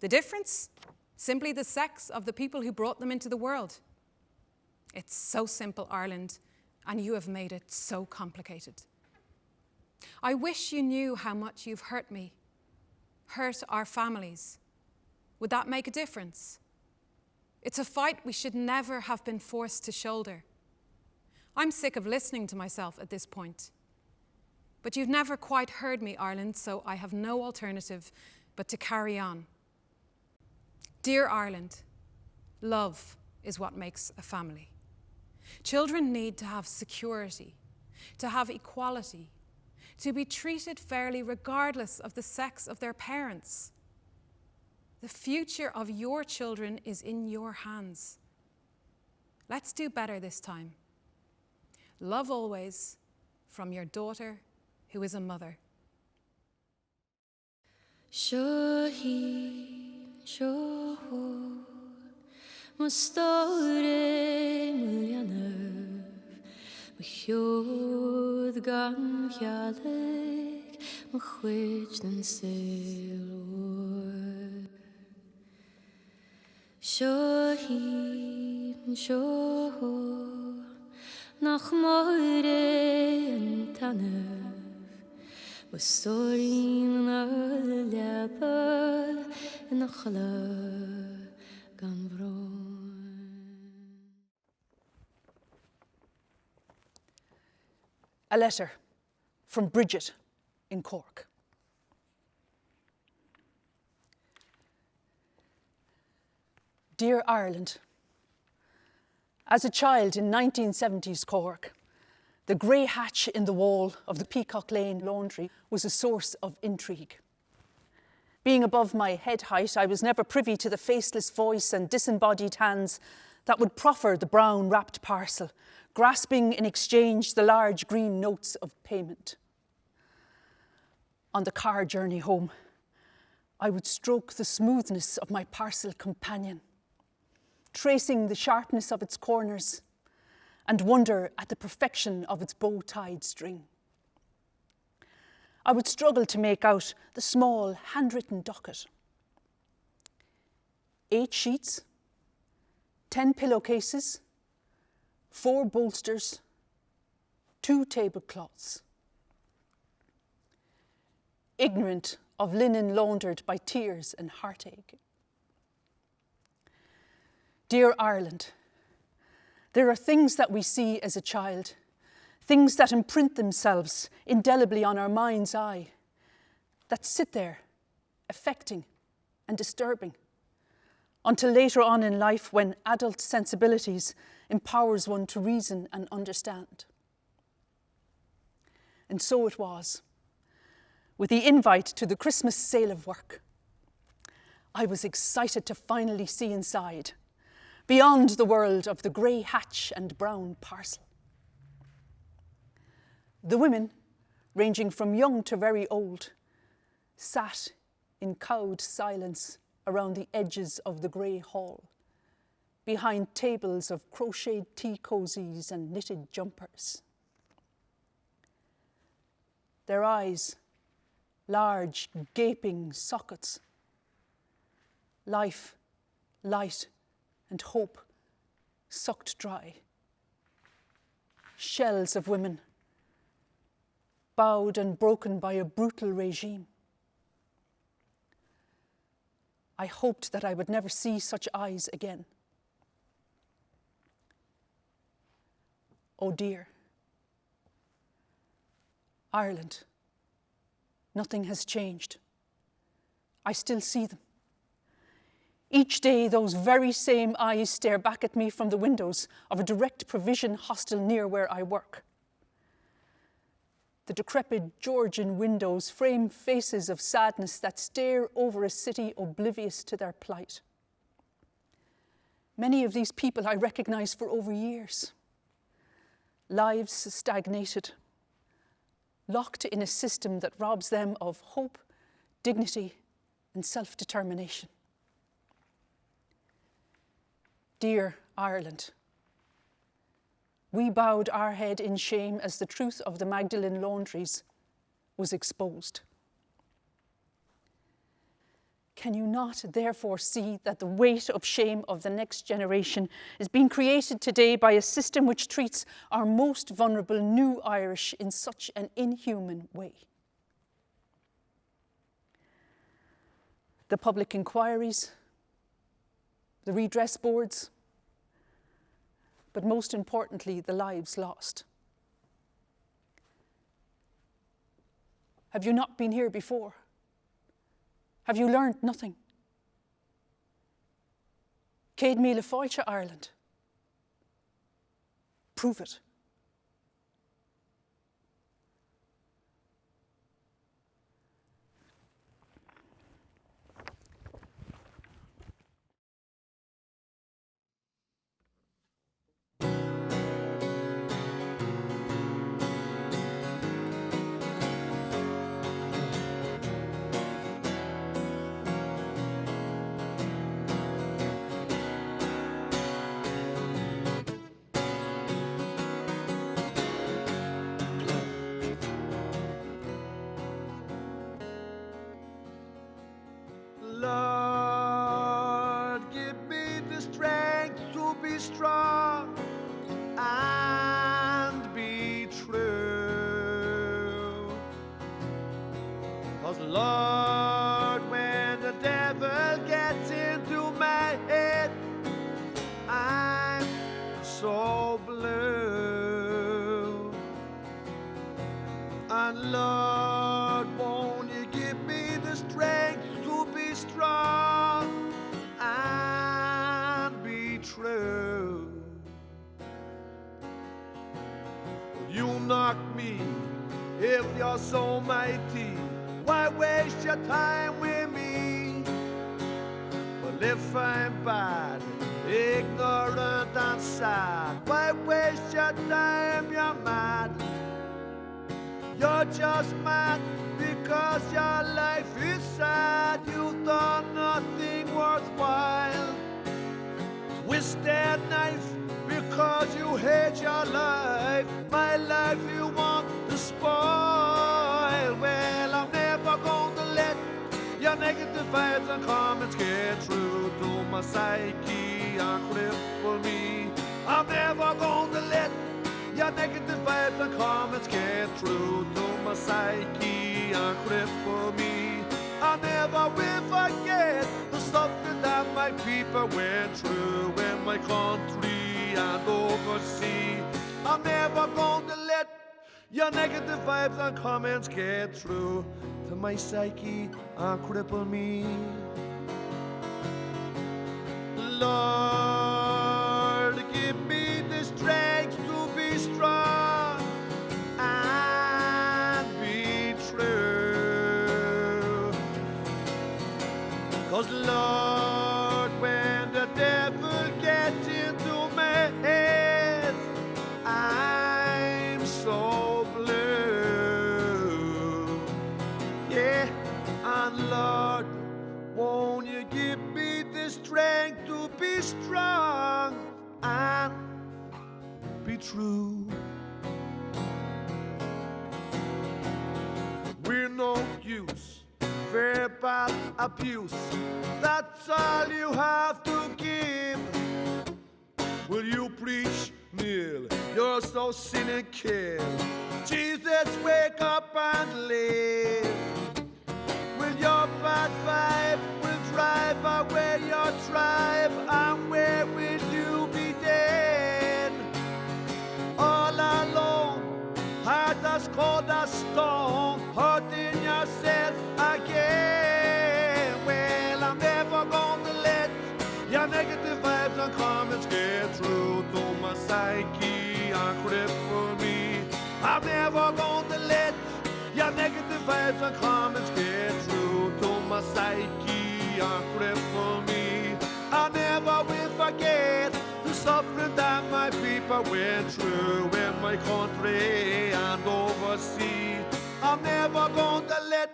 The difference? Simply the sex of the people who brought them into the world. It's so simple, Ireland, and you have made it so complicated. I wish you knew how much you've hurt me, hurt our families. Would that make a difference? It's a fight we should never have been forced to shoulder. I'm sick of listening to myself at this point. But you've never quite heard me, Ireland, so I have no alternative but to carry on. Dear Ireland, love is what makes a family. Children need to have security, to have equality, to be treated fairly regardless of the sex of their parents. The future of your children is in your hands. Let's do better this time. Love always, from your daughter, who is a mother. Shohi, shoho, mostore mulyaner, mchjod gan mchjalek, mchwich den selor. Shohi, shoho, nach moire en taner, Storin leper in a chala gan A letter from Bridget in Cork. Dear Ireland, as a child in 1970s Cork, the grey hatch in the wall of the Peacock Lane laundry was a source of intrigue. Being above my head height, I was never privy to the faceless voice and disembodied hands that would proffer the brown wrapped parcel, grasping in exchange the large green notes of payment. On the car journey home, I would stroke the smoothness of my parcel companion, tracing the sharpness of its corners, and wonder at the perfection of its bow-tied string. I would struggle to make out the small handwritten docket. 8 sheets, 10 pillowcases, 4 bolsters, 2 tablecloths. Ignorant of linen laundered by tears and heartache. Dear Ireland, there are things that we see as a child, things that imprint themselves indelibly on our mind's eye, that sit there, affecting and disturbing, until later on in life when adult sensibilities empowers one to reason and understand. And so it was. With the invite to the Christmas sale of work, I was excited to finally see inside, beyond the world of the grey hatch and brown parcel. The women, ranging from young to very old, sat in cowed silence around the edges of the grey hall, behind tables of crocheted tea cosies and knitted jumpers. Their eyes, large, gaping sockets. Life, light, and hope sucked dry. Shells of women, bowed and broken by a brutal regime. I hoped that I would never see such eyes again. Oh dear, Ireland, nothing has changed. I still see them. Each day, those very same eyes stare back at me from the windows of a direct provision hostel near where I work. The decrepit Georgian windows frame faces of sadness that stare over a city oblivious to their plight. Many of these people I recognise for over years. Lives stagnated, locked in a system that robs them of hope, dignity, and self-determination. Dear Ireland, we bowed our head in shame as the truth of the Magdalen laundries was exposed. Can you not therefore see that the weight of shame of the next generation is being created today by a system which treats our most vulnerable new Irish in such an inhuman way? The public inquiries, the redress boards, but most importantly, the lives lost. Have you not been here before? Have you learned nothing? Céad míle fáilte Ireland. Prove it. Lord, give me the strength to be strong and be true. 'Cause Lord, when the devil gets into my head, I'm so blue. And Lord, won't you give me the strength to be strong and be true? You knock me if you're so mighty. Why waste your time with me? Well, if I'm bad, ignorant and sad, why waste your time? You're mad. You're just mad because your life is sad. You've done nothing worthwhile. Twisted knife because you hate your life. My life you want to spoil. Well, I'm never going to let your negative vibes and comments get through to my psyche and cripple me. I'm never going to let your negative vibes and comments get through to my psyche and cripple me. I never will forget the suffering that my people went through in my country and overseas. I'm never going to let your negative vibes and comments get through to my psyche and cripple me. Lord, give me the strength to be strong and be true. 'Cause Lord, when the devil gets into my head, I'm so blue. Yeah, and Lord, won't you give me the strength to be strong and be true? We're no use, verbal abuse, that's all you have to give. Will you preach, Neil? You're so cynical. Jesus, wake up and live. Will your bad vibe will drive away your tribe, and where will you be then? All alone, heart as cold as stone, hurting yourself again. Well, I'm never gonna let and comments get through to my psyche and cripple me. I'm never going to let your negative vibes and comments get through to my psyche and cripple me. I never will forget the suffering that my people went through in my country and overseas. I'm never going to let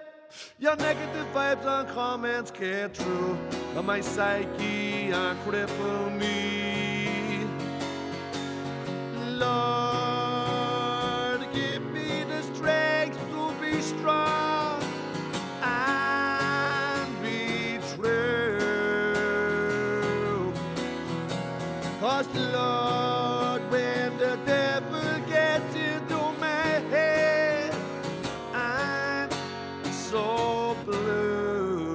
your negative vibes and comments get through to my psyche and cripple me. Lord, give me the strength to be strong and be true. 'Cause Lord, when the devil gets into my head, I'm so blue.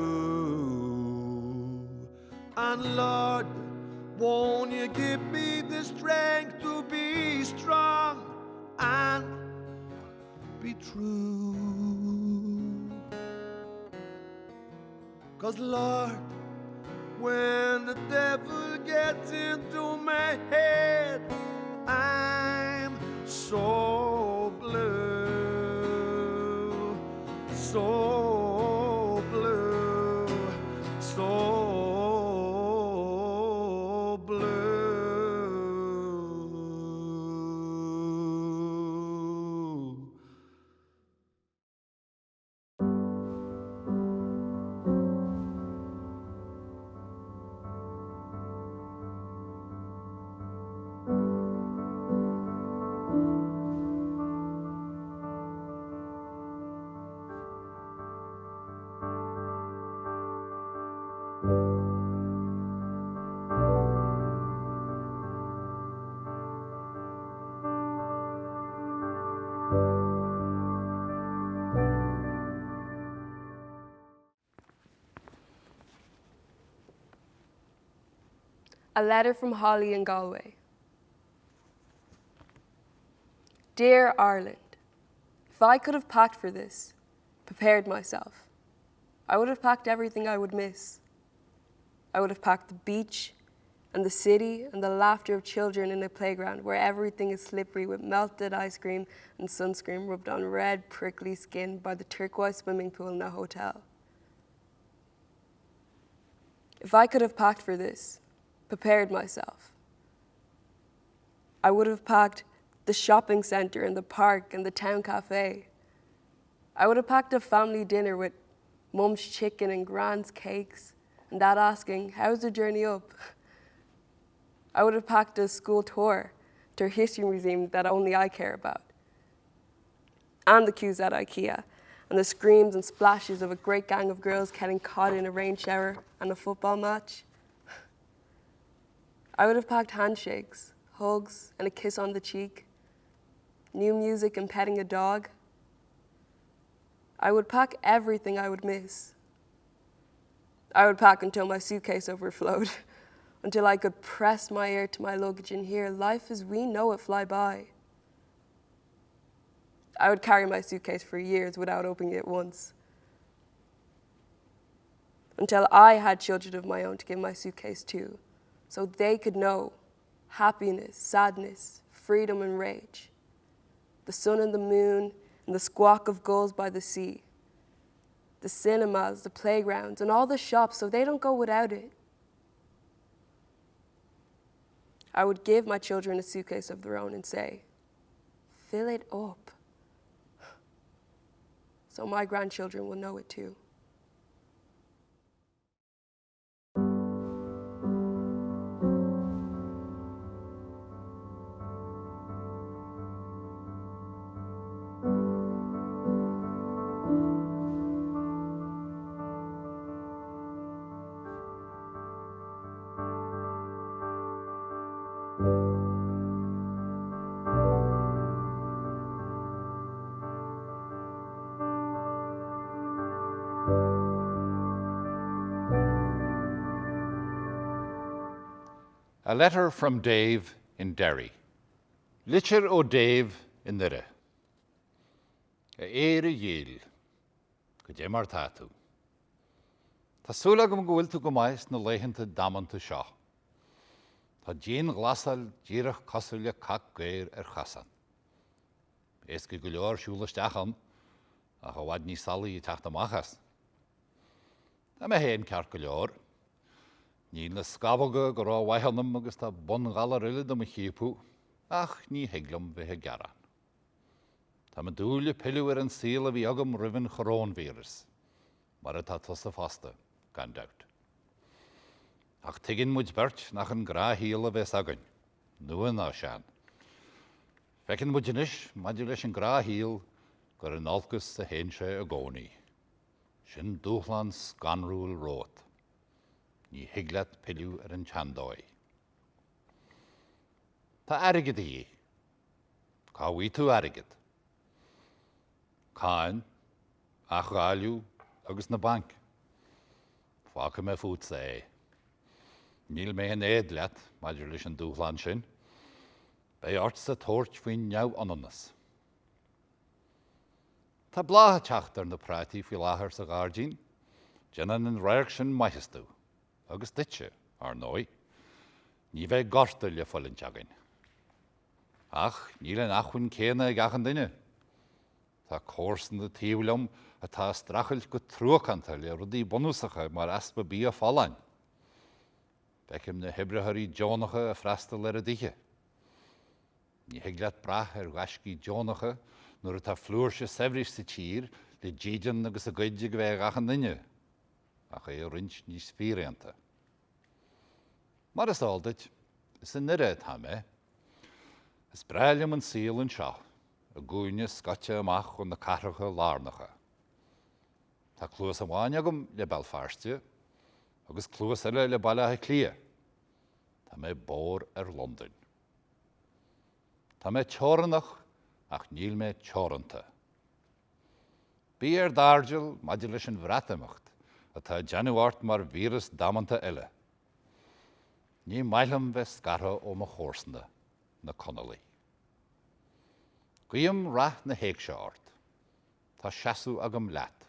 And Lord, won't you give me the strength to be strong and be true? 'Cause Lord, when the devil gets into my head, I'm so blue, so blue, so blue. A letter from Holly in Galway. Dear Ireland, if I could have packed for this, prepared myself, I would have packed everything I would miss. I would have packed the beach and the city and the laughter of children in a playground where everything is slippery with melted ice cream and sunscreen rubbed on red, prickly skin by the turquoise swimming pool in a hotel. If I could have packed for this, prepared myself, I would have packed the shopping centre and the park and the town cafe. I would have packed a family dinner with mum's chicken and grand's cakes and dad asking, how's the journey up? I would have packed a school tour to a history museum that only I care about. And the queues at IKEA and the screams and splashes of a great gang of girls getting caught in a rain shower and a football match. I would have packed handshakes, hugs, and a kiss on the cheek, new music and petting a dog. I would pack everything I would miss. I would pack until my suitcase overflowed, until I could press my ear to my luggage and hear life as we know it fly by. I would carry my suitcase for years without opening it once, until I had children of my own to give my suitcase to, so they could know happiness, sadness, freedom and rage, the sun and the moon and the squawk of gulls by the sea, the cinemas, the playgrounds, and all the shops so they don't go without it. I would give my children a suitcase of their own and say, fill it up, so my grandchildren will know it too. A letter from Dave in Derry. Licher o Dave in Nire. Éire Yale. Go dé mar tátu. Tá súla go bhfuil tú go mais na leitheanta damananta seo. Tá dín glasal díirech cosúile cac gair chasan. Ésci go leor siúlaisteacham a bhhaid ní salaí teachta machas. Tá mé héon ceart go leor. Ní na scabaga go rá waithanam agus tá bon gala riile do chiapú, ach ní heglam bheitthe gearan. Tá me dúile pilú an síl a bhí agam rihann chorónvírus, mar atá tusa fasta gan doubt. Ach tuiginn muid beirt nach an gráthíal a bheits agan, nua ná sean. Fecinn muid inis, maidir leis an gráthíal gur an alcas sa héinse a gcónaí. Sin dúchlan scanrúil rót. Ní higlet pilú an teandói. Tá airigid í. Cá bhí tú airigid. Cáin, ach gáiliú agus na bank. Fáca me fút sa é. Níl mé an éad leat, maidir leis an dúchlan sin. Bé ort sa tóirt faoin neamh ananas. Tá blátha teachtar na prátaí fi láthair sa gárdín, déanann an réir sin maithistú, agus ditse ar nói, ní bheith gorta le folann teagainn. Ach, níl an achhainn céna ag achan duine. Tá córsan na tíbhlam atá strachail go trúchanta le rudí bonúsacha mar aspa bí a fálainn. Becim na hebrethirí Jónacha a freistal ar a dithe. Ní higleat brath ar ghaiscí Jónacha nuair atá flúir se sebhris sa tír le ddíidean agus a gcuide go bheith achan duine, ach é rint níos fíréanta. Mar is áldait, is an nire tá mé. Is breilem an síl an seo, a gúine scate amach chun na carracha lárnacha. Tá clúas amháin agam le Belfastie, agus clúas eile le Bailáthe Clia. Tá mé bór ar London. Tá mé teorannach ach níl mé teoranta. Bí ar d'argil maidir leis an bhreatamacht atá deanúhart mar vírus damananta eile. Ní mailam bheith scartha ó mo chórsna na Connolly. Guim rath na héic se ort. Tá seaasú agam leat.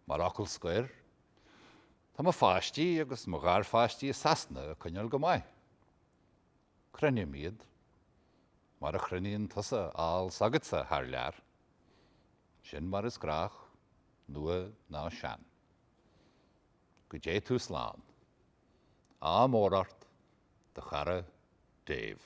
Mar acul scoir, tá mo fáistí agus mo gár fáistí sasna a coinneal go mai. Crenne míad, mar a chruiníonn tusa áil sagad sa thar lear. Sin mar is grach, nua ná sean. Go dé tú slán. Á mórart, de charra Dave.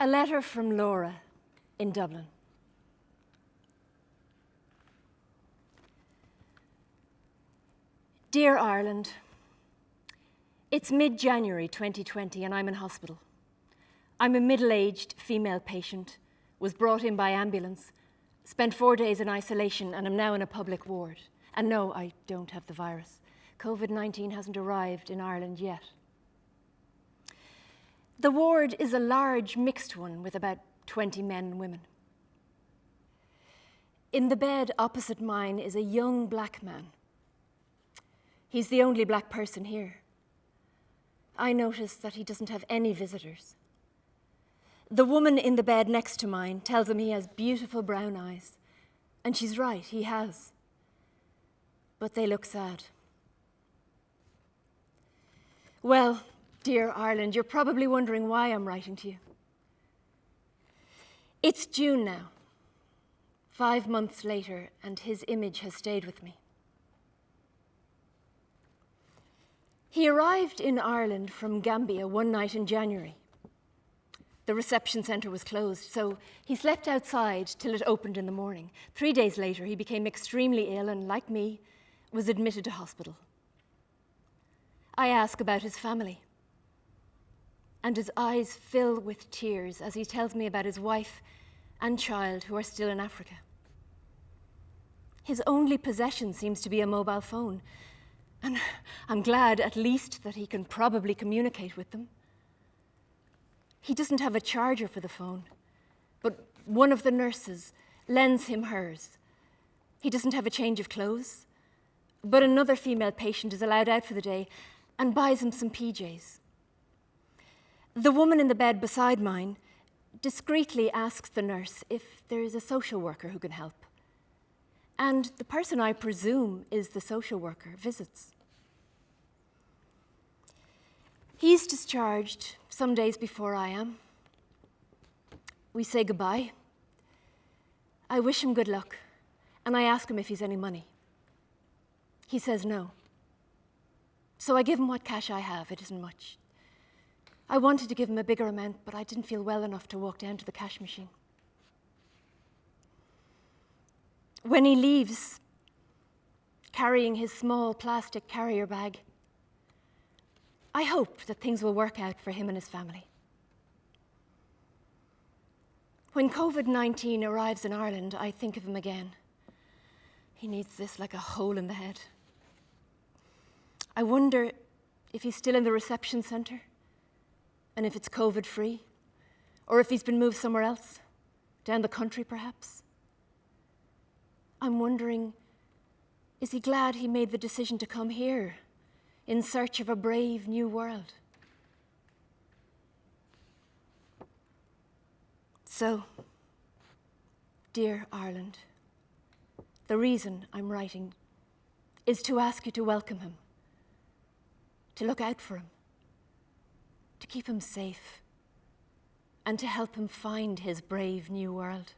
A letter from Laura in Dublin. Dear Ireland, it's mid-January 2020 and I'm in hospital. I'm a middle-aged female patient, was brought in by ambulance, spent 4 days in isolation and am now in a public ward. And no, I don't have the virus. COVID-19 hasn't arrived in Ireland yet. The ward is a large mixed one with about 20 men and women. In the bed opposite mine is a young black man. He's the only black person here. I notice that he doesn't have any visitors. The woman in the bed next to mine tells him he has beautiful brown eyes. And she's right, he has. But they look sad. Well, dear Ireland, you're probably wondering why I'm writing to you. It's June now, 5 months later, and his image has stayed with me. He arrived in Ireland from Gambia one night in January. The reception centre was closed, so he slept outside till it opened in the morning. 3 days later, he became extremely ill and, like me, was admitted to hospital. I ask about his family. and his eyes fill with tears as he tells me about his wife and child who are still in Africa. His only possession seems to be a mobile phone, and I'm glad at least that he can probably communicate with them. He doesn't have a charger for the phone, but one of the nurses lends him hers. He doesn't have a change of clothes, but another female patient is allowed out for the day and buys him some PJs. The woman in the bed beside mine discreetly asks the nurse if there is a social worker who can help. And the person I presume is the social worker visits. He's discharged some days before I am. We say goodbye. I wish him good luck, and I ask him if he's any money. He says no. So I give him what cash I have. It isn't much. I wanted to give him a bigger amount, but I didn't feel well enough to walk down to the cash machine. When he leaves, carrying his small plastic carrier bag, I hope that things will work out for him and his family. When COVID-19 arrives in Ireland, I think of him again. He needs this like a hole in the head. I wonder if he's still in the reception centre, and if it's COVID-free, or if he's been moved somewhere else, down the country perhaps. I'm wondering, is he glad he made the decision to come here in search of a brave new world? So, dear Ireland, the reason I'm writing is to ask you to welcome him, to look out for him, to keep him safe, and to help him find his brave new world.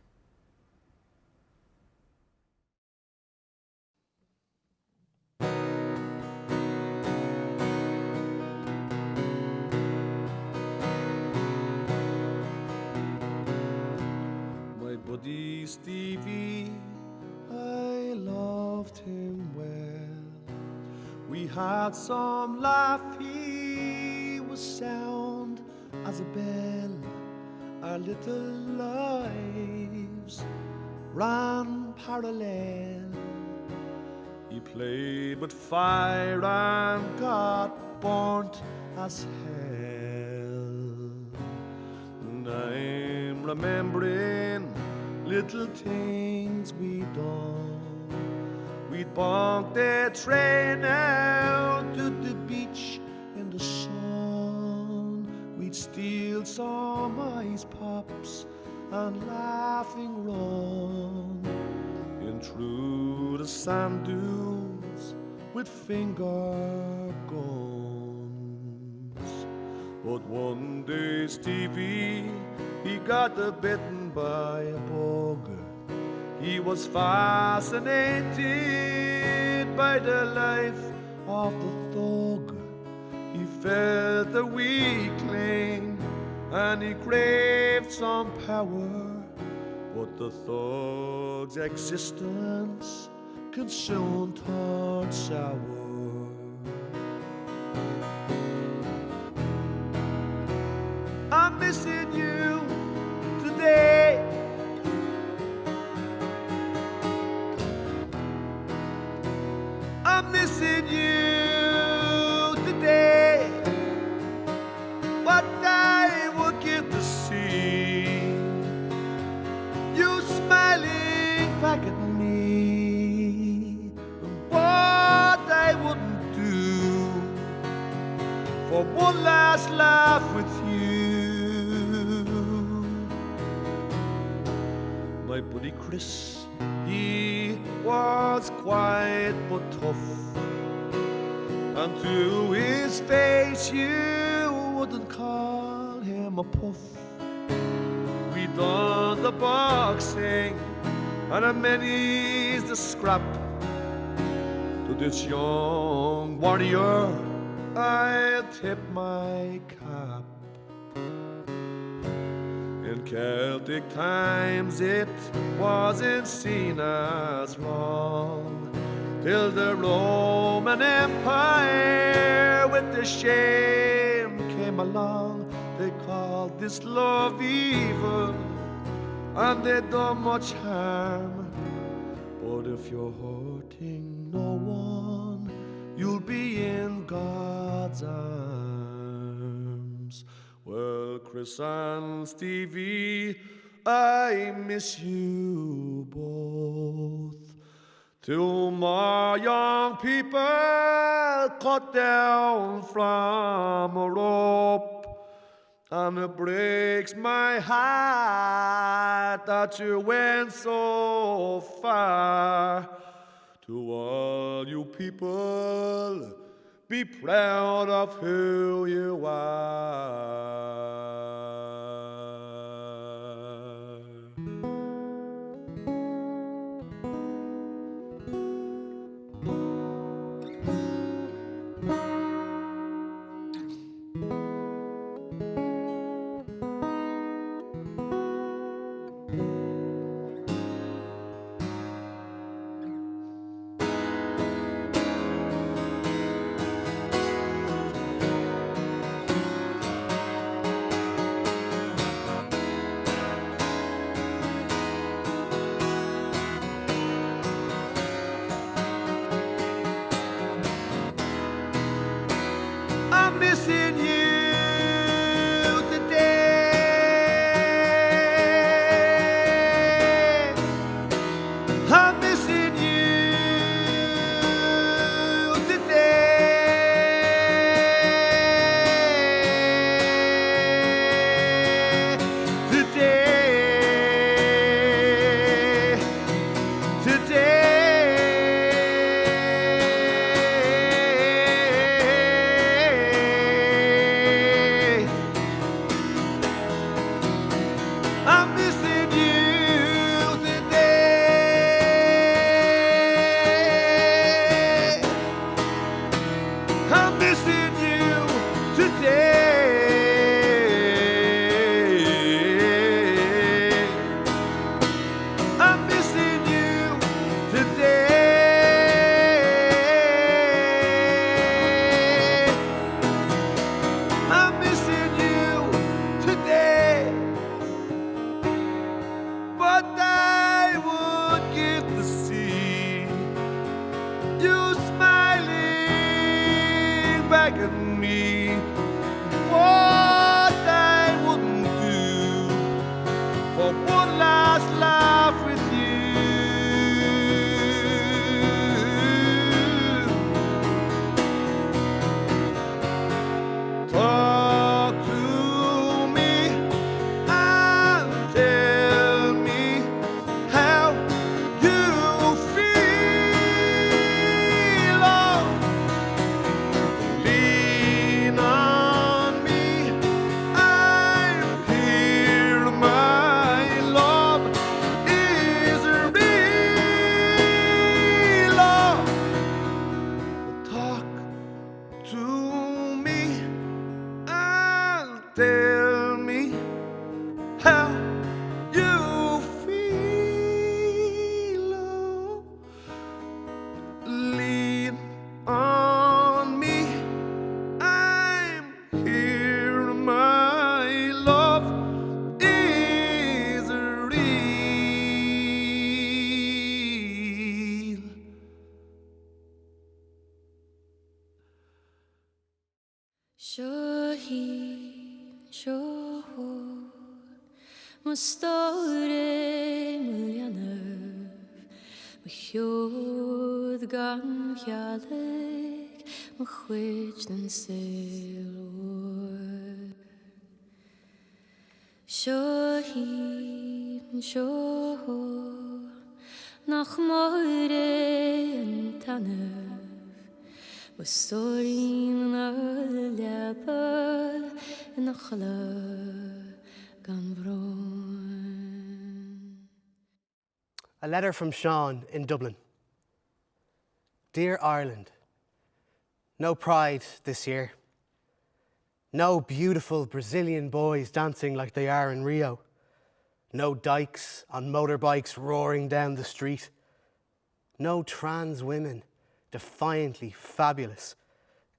Buddy Stevie, I loved him well. We had some laugh, he was sound as a bell. Our little lives ran parallel. He played with fire and got burnt as hell. And I'm remembering little things we done. We'd bonk the train out to the beach in the sun. We'd steal some ice pops and laughing run in through the sand dunes with finger guns. But one day Stevie, he got bitten by a bug. He was fascinated by the life of the thug. He felt a weakling and he craved some power, but the thug's existence could soon turn sour. I'm missing you today. I'm missing you today. What I would give to see you smiling back at me, and what I wouldn't do for one last laugh with you. My buddy Chris, he was quiet but tough, and to his face you wouldn't call him a puff. We done the boxing and a many's the scrap. To this young warrior I'll tip my cap. In Celtic times it wasn't seen as wrong, till the Roman Empire with the shame came along. call this love evil, and they done much harm. But if you're hurting no one, you'll be in God's arms. Well, Chris and Stevie, I miss you both. Till my young people cut down from a rope, and it breaks my heart that you went so far. To all you people, be proud of who you are. I'm missing you today. I'm missing you I'm missing you today. I'm missing you today. I'm missing you today. I'm missing you today. But I would give to see you smiling back at me. What I wouldn't do for one last laugh with you. Talk to me and tell me how you feel. Oh, lean on me, I'm here. My love is real. Oh, talk to me and tell me how you feel. Oh, lean on me, I'm here. My love is real. Shaheen Shoho Mustore Mulyanev Mchod gan Chialig Mchwich den Sailor Shaheen Shoho Nach Moire and Tanev Storin leper in the chala gan vroon. A letter from Sean in Dublin. Dear Ireland, no pride this year. No beautiful Brazilian boys dancing like they are in Rio. No dykes on motorbikes roaring down the street. No trans women defiantly fabulous,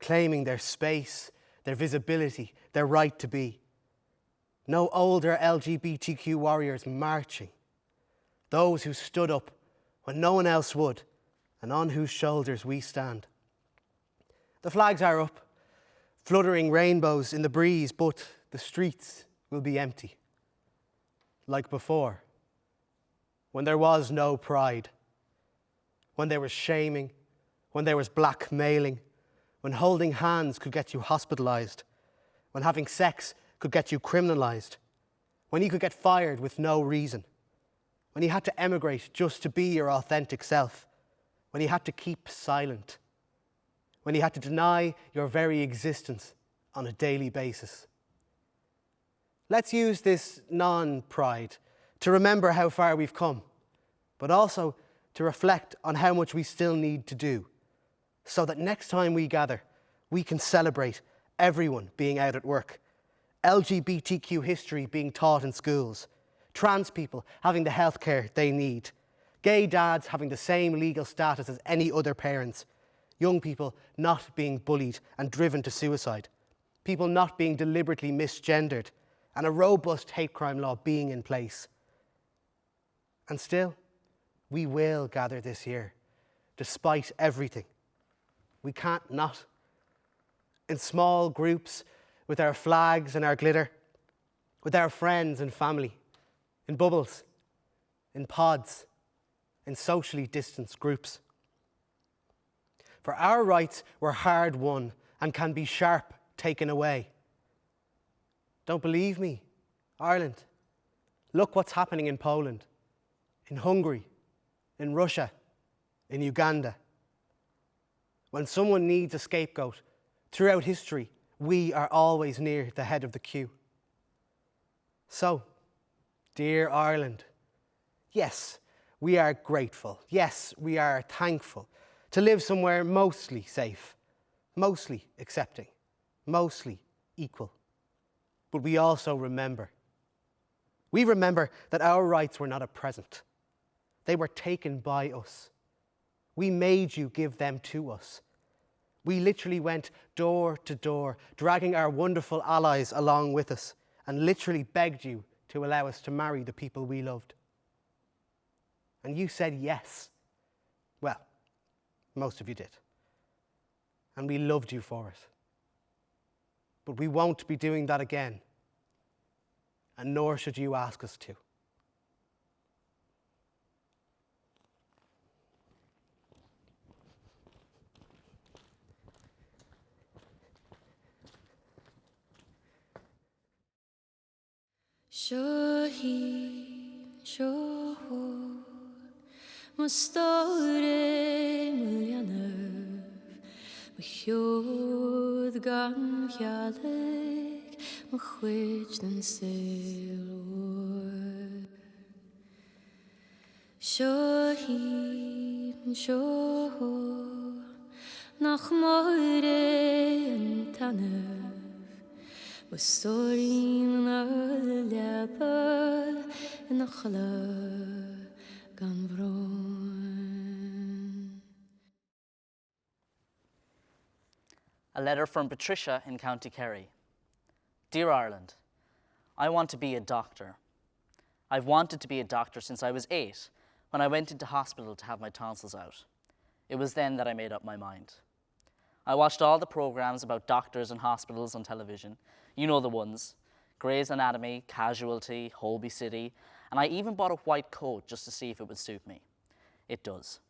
claiming their space, their visibility, their right to be. No older LGBTQ warriors marching. Those who stood up when no one else would, and on whose shoulders we stand. The flags are up, fluttering rainbows in the breeze, but the streets will be empty. Like before, when there was no pride, when there was shaming, when there was blackmailing, when holding hands could get you hospitalised, when having sex could get you criminalised, when you could get fired with no reason, when you had to emigrate just to be your authentic self, when you had to keep silent, when you had to deny your very existence on a daily basis. Let's use this non-pride to remember how far we've come, but also to reflect on how much we still need to do, so that next time we gather, we can celebrate everyone being out at work, LGBTQ history being taught in schools, trans people having the healthcare they need, gay dads having the same legal status as any other parents, young people not being bullied and driven to suicide, people not being deliberately misgendered, and a robust hate crime law being in place. And still, we will gather this year, despite everything. We can't not. In small groups, with our flags and our glitter, with our friends and family, in bubbles, in pods, in socially distanced groups. For our rights were hard won and can be sharp taken away. Don't believe me? Ireland. Look what's happening in Poland, in Hungary, in Russia, in Uganda. When someone needs a scapegoat, throughout history, we are always near the head of the queue. So, dear Ireland, yes, we are grateful. Yes, we are thankful to live somewhere mostly safe, mostly accepting, mostly equal. But we also remember. We remember that our rights were not a present. They were taken by us. We made you give them to us. We literally went door to door, dragging our wonderful allies along with us, and literally begged you to allow us to marry the people we loved. And you said yes. Well, most of you did. And we loved you for it. But we won't be doing that again. And nor should you ask us to. Má stóre mullianöf, má hjóð gan hjalig, má chwyd den silor. Sjó nach moire en tanöf, má stórin leber en nachla gan vron. A letter from Patricia in County Kerry. Dear Ireland, I want to be a doctor. I've wanted to be a doctor since I was 8, when I went into hospital to have my tonsils out. It was then that I made up my mind. I watched all the programs about doctors and hospitals on television. You know the ones. Grey's Anatomy, Casualty, Holby City, and I even bought a white coat just to see if it would suit me. It does.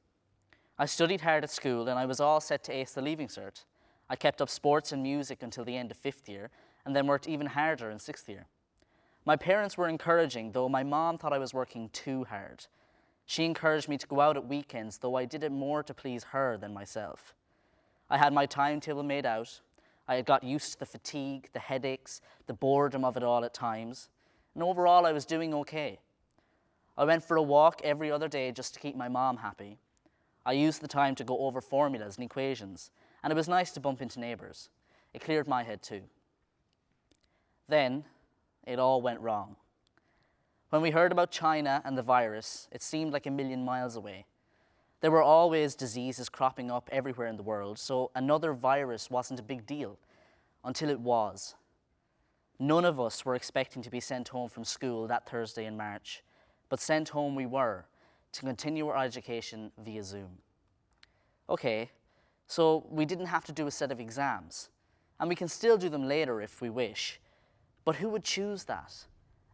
I studied hard at school and I was all set to ace the Leaving Cert. I kept up sports and music until the end of 5th year, and then worked even harder in 6th year. My parents were encouraging, though my mom thought I was working too hard. She encouraged me to go out at weekends, though I did it more to please her than myself. I had my timetable made out. I had got used to the fatigue, the headaches, the boredom of it all at times, and overall I was doing okay. I went for a walk every other day just to keep my mom happy. I used the time to go over formulas and equations, and it was nice to bump into neighbours. It cleared my head too. Then, it all went wrong. When we heard about China and the virus, it seemed like a million miles away. There were always diseases cropping up everywhere in the world, so another virus wasn't a big deal, until it was. None of us were expecting to be sent home from school that Thursday in March, but sent home we were to continue our education via Zoom. Okay, so we didn't have to do a set of exams, and we can still do them later if we wish, but who would choose that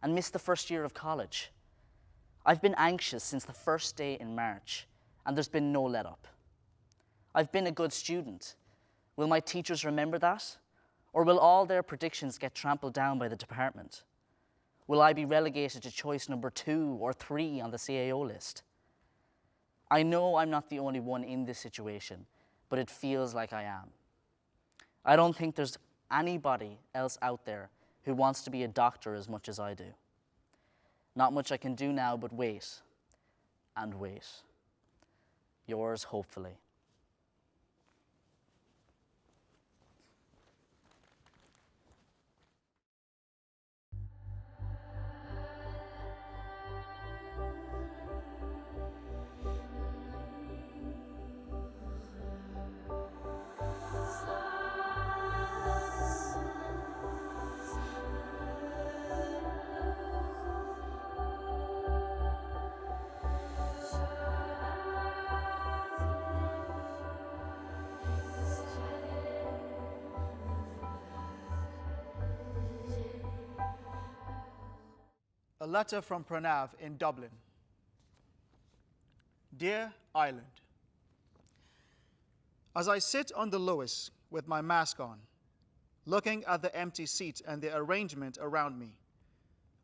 and miss the first year of college? I've been anxious since the first day in March, and there's been no let-up. I've been a good student. Will my teachers remember that? Or will all their predictions get trampled down by the department? Will I be relegated to choice number 2 or 3 on the CAO list? I know I'm not the only one in this situation, but it feels like I am. I don't think there's anybody else out there who wants to be a doctor as much as I do. Not much I can do now but wait and wait. Yours, hopefully. A letter from Pranav in Dublin. Dear Ireland, as I sit on the Lewis with my mask on, looking at the empty seat and the arrangement around me,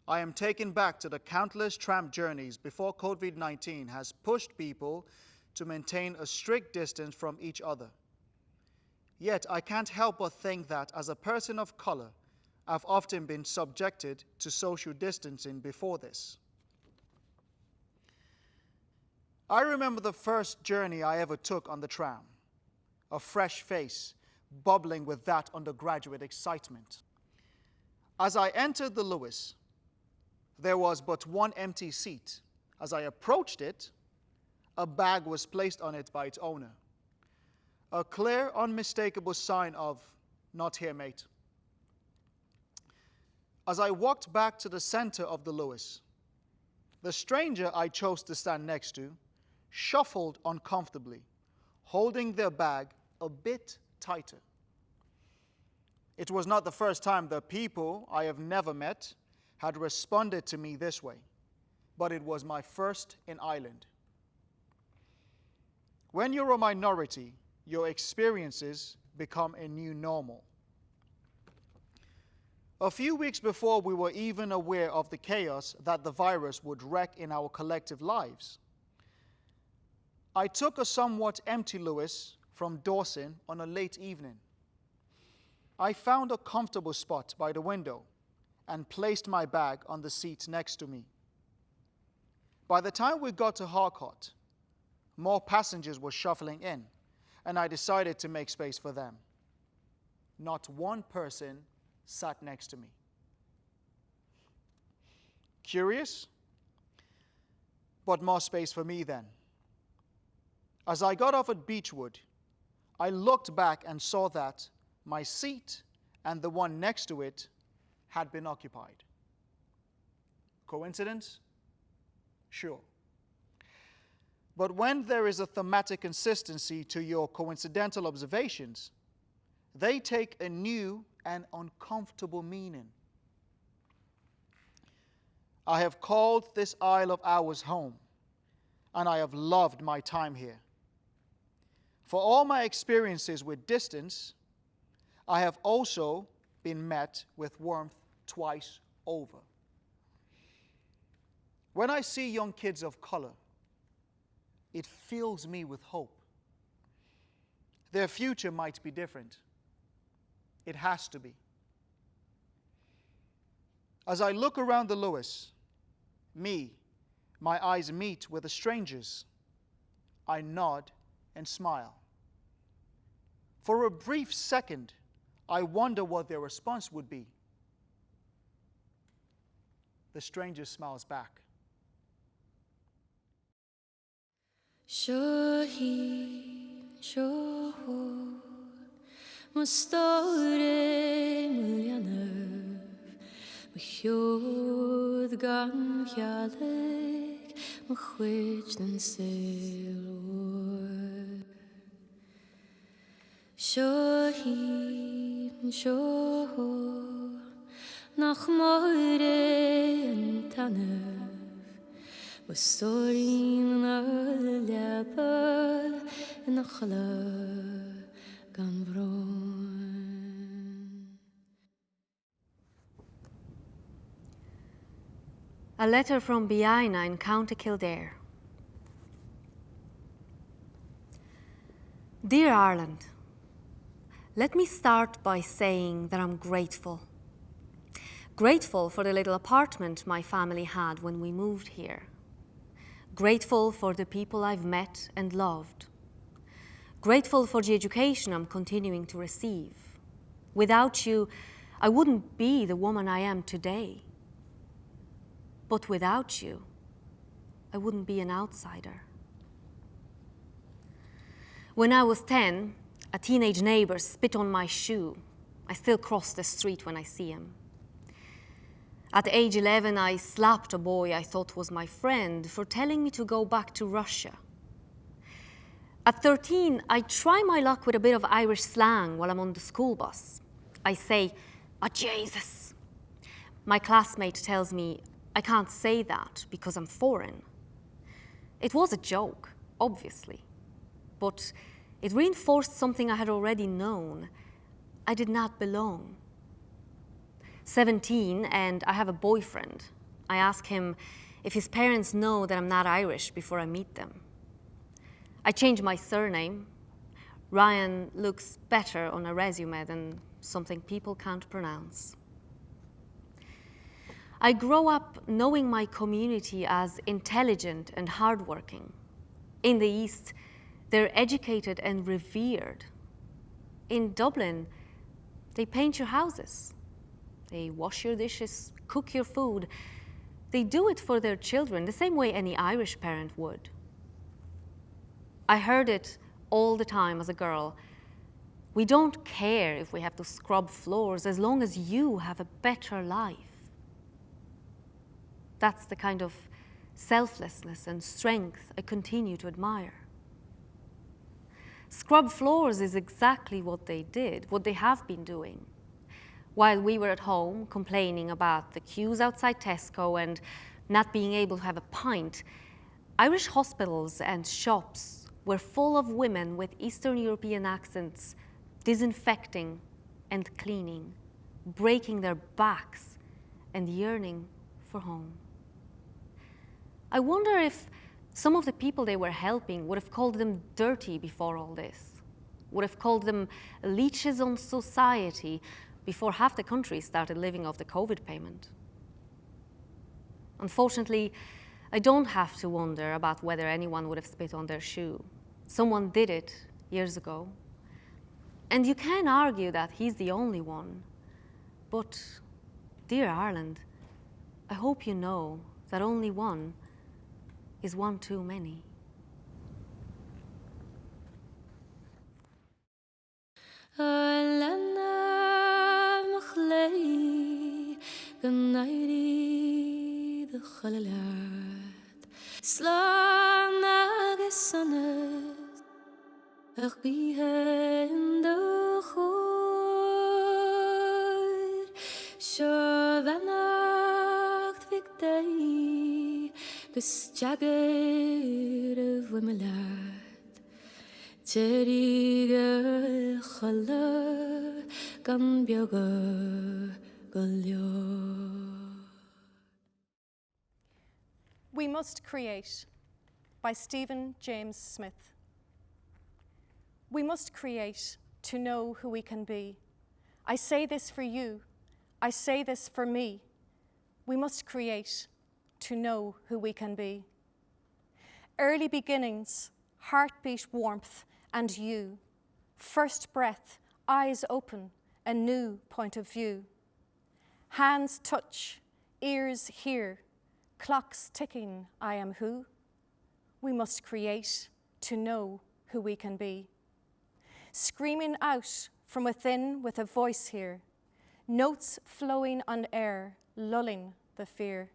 I am taken back to the countless tramp journeys before COVID-19 has pushed people to maintain a strict distance from each other. Yet I can't help but think that as a person of color, I've often been subjected to social distancing before this. I remember the first journey I ever took on the tram, a fresh face bubbling with that undergraduate excitement. As I entered the Lewis, there was but one empty seat. As I approached it, a bag was placed on it by its owner, a clear, unmistakable sign of, "Not here, mate." As I walked back to the center of the Lewis, the stranger I chose to stand next to shuffled uncomfortably, holding their bag a bit tighter. It was not the first time the people I have never met had responded to me this way, but it was my first in Ireland. When you're a minority, your experiences become a new normal. A few weeks before we were even aware of the chaos that the virus would wreak in our collective lives, I took a somewhat empty Lewis from Dawson on a late evening. I found a comfortable spot by the window and placed my bag on the seat next to me. By the time we got to Harcourt, more passengers were shuffling in, and I decided to make space for them. Not one person sat next to me. Curious? But more space for me then. As I got off at Beechwood, I looked back and saw that my seat and the one next to it had been occupied. Coincidence? Sure. But when there is a thematic consistency to your coincidental observations, they take a new and uncomfortable meaning. I have called this Isle of ours home, and I have loved my time here. For all my experiences with distance, I have also been met with warmth twice over. When I see young kids of color, it fills me with hope. Their future might be different. It has to be. As I look around the Lewis, my eyes meet with the strangers. I nod and smile. For a brief second, I wonder what their response would be. The stranger smiles back. Shohi, shoho, må ståre muljaner, Mchiod gan chialig, mchwich den sailor. Shohin, shoho, nach moire en tanef, bestorin na leper, en achla gan vron. A letter from Biaina in County Kildare. Dear Ireland, let me start by saying that I'm grateful. Grateful for the little apartment my family had when we moved here. Grateful for the people I've met and loved. Grateful for the education I'm continuing to receive. Without you, I wouldn't be the woman I am today. But without you, I wouldn't be an outsider. When I was 10, a teenage neighbor spit on my shoe. I still cross the street when I see him. At age 11, I slapped a boy I thought was my friend for telling me to go back to Russia. At 13, I try my luck with a bit of Irish slang while I'm on the school bus. I say, "Oh, Jesus." My classmate tells me I can't say that because I'm foreign. It was a joke, obviously, but it reinforced something I had already known. I did not belong. 17, and I have a boyfriend. I ask him if his parents know that I'm not Irish before I meet them. I change my surname. Ryan looks better on a resume than something people can't pronounce. I grow up knowing my community as intelligent and hardworking. In the East, they're educated and revered. In Dublin, they paint your houses. They wash your dishes, cook your food. They do it for their children the same way any Irish parent would. I heard it all the time as a girl. We don't care if we have to scrub floors as long as you have a better life. That's the kind of selflessness and strength I continue to admire. Scrub floors is exactly what they did, what they have been doing. While we were at home complaining about the queues outside Tesco and not being able to have a pint, Irish hospitals and shops were full of women with Eastern European accents disinfecting and cleaning, breaking their backs and yearning for home. I wonder if some of the people they were helping would have called them dirty before all this, would have called them leeches on society before half the country started living off the COVID payment. Unfortunately, I don't have to wonder about whether anyone would have spit on their shoe. Someone did it years ago. And you can argue that he's the only one. But, dear Ireland, I hope you know that only one is one too many. Gus jagger of Wimelad, Teriga Chala, Gan Bioga Gulio. We Must Create by Stephen James Smith. We must create to know who we can be. I say this for you. I say this for me. We must create to know who we can be. Early beginnings, heartbeat warmth, and you. First breath, eyes open, a new point of view. Hands touch, ears hear, clocks ticking, I am who. We must create to know who we can be. Screaming out from within with a voice here, notes flowing on air, lulling the fear.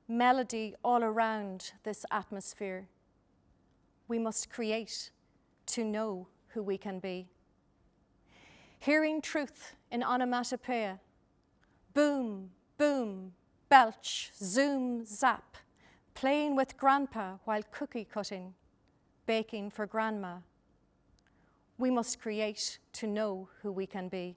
Melody all around this atmosphere. We must create to know who we can be. Hearing truth in onomatopoeia. Boom, boom, belch, zoom, zap. Playing with grandpa while cookie cutting. Baking for grandma. We must create to know who we can be.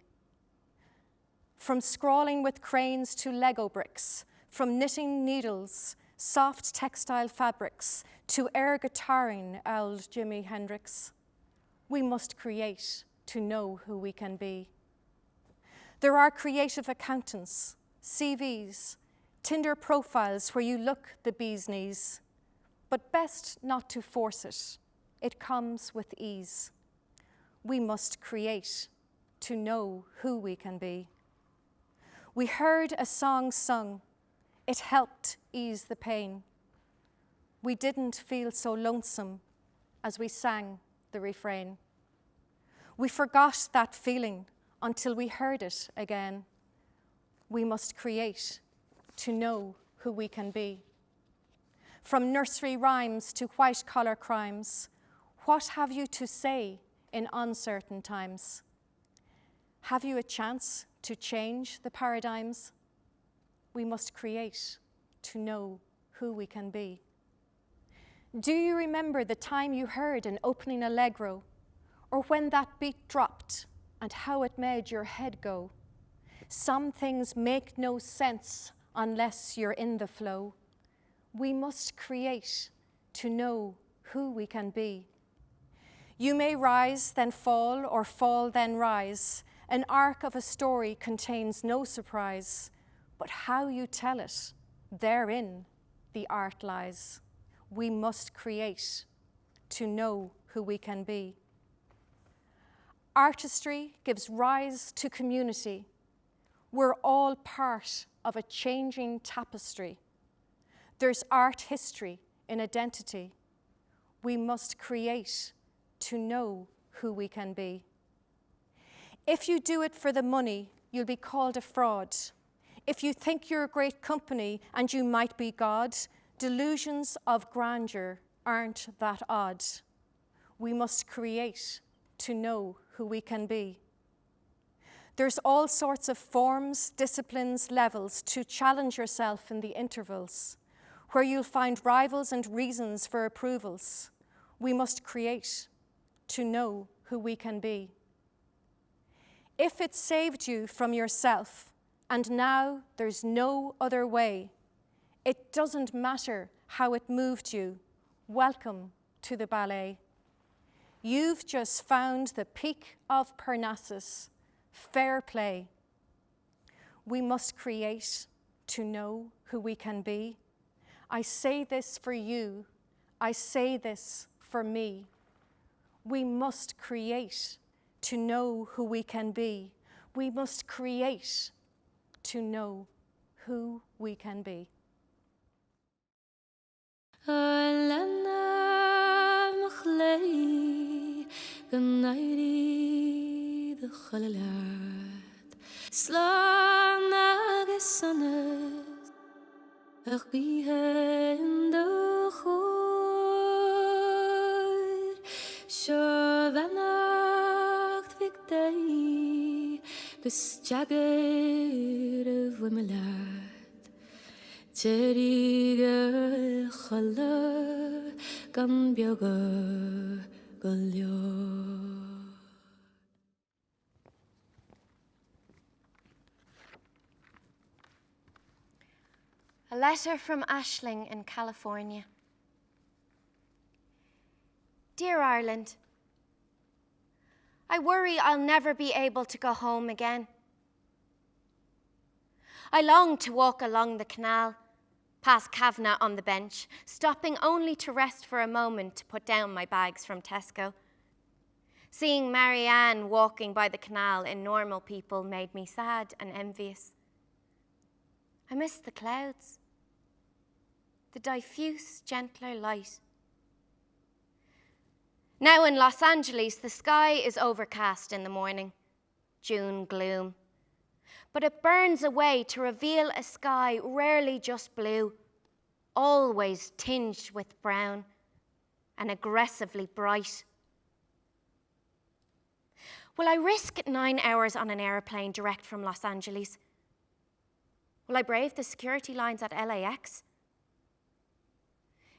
From scrawling with cranes to Lego bricks, from knitting needles, soft textile fabrics, to air guitaring old Jimi Hendrix, we must create to know who we can be. There are creative accountants, CVs, Tinder profiles where you look the bee's knees, but best not to force it. It comes with ease. We must create to know who we can be. We heard a song sung. It helped ease the pain. We didn't feel so lonesome as we sang the refrain. We forgot that feeling until we heard it again. We must create to know who we can be. From nursery rhymes to white-collar crimes, what have you to say in uncertain times? Have you a chance to change the paradigms? We must create to know who we can be. Do you remember the time you heard an opening allegro, or when that beat dropped and how it made your head go? Some things make no sense unless you're in the flow. We must create to know who we can be. You may rise, then fall, or fall, then rise. An arc of a story contains no surprise, but how you tell it, therein the art lies. We must create to know who we can be. Artistry gives rise to community. We're all part of a changing tapestry. There's art history in identity. We must create to know who we can be. If you do it for the money, you'll be called a fraud. If you think you're a great company and you might be God, delusions of grandeur aren't that odd. We must create to know who we can be. There's all sorts of forms, disciplines, levels to challenge yourself in the intervals, where you'll find rivals and reasons for approvals. We must create to know who we can be. If it saved you from yourself, and now there's no other way, it doesn't matter how it moved you. Welcome to the ballet. You've just found the peak of Parnassus. Fair play. We must create to know who we can be. I say this for you. I say this for me. We must create to know who we can be. We must create to know who we can be. Gus jagger of Wimelad, Teriga Chala, Gan Bioga Gulio. A letter from Ashling in California. Dear Ireland, I worry I'll never be able to go home again. I long to walk along the canal, past Kavanagh on the bench, stopping only to rest for a moment to put down my bags from Tesco. Seeing Marianne walking by the canal in normal people made me sad and envious. I miss the clouds, the diffuse, gentler light. Now in Los Angeles, the sky is overcast in the morning, June gloom. but it burns away to reveal a sky rarely just blue, always tinged with brown and aggressively bright. Will I risk 9 hours on an aeroplane direct from Los Angeles? Will I brave the security lines at LAX?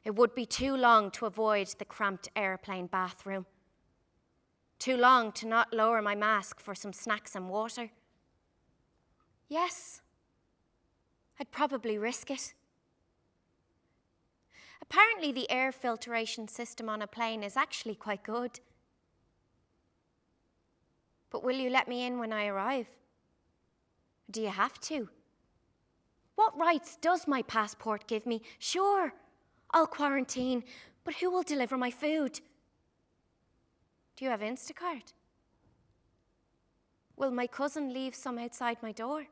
It would be too long to avoid the cramped airplane bathroom. Too long to not lower my mask for some snacks and water. Yes, I'd probably risk it. Apparently the air filtration system on a plane is actually quite good. But will you let me in when I arrive? Do you have to? What rights does my passport give me? Sure, I'll quarantine, but who will deliver my food? Do you have Instacart? Will my cousin leave some outside my door?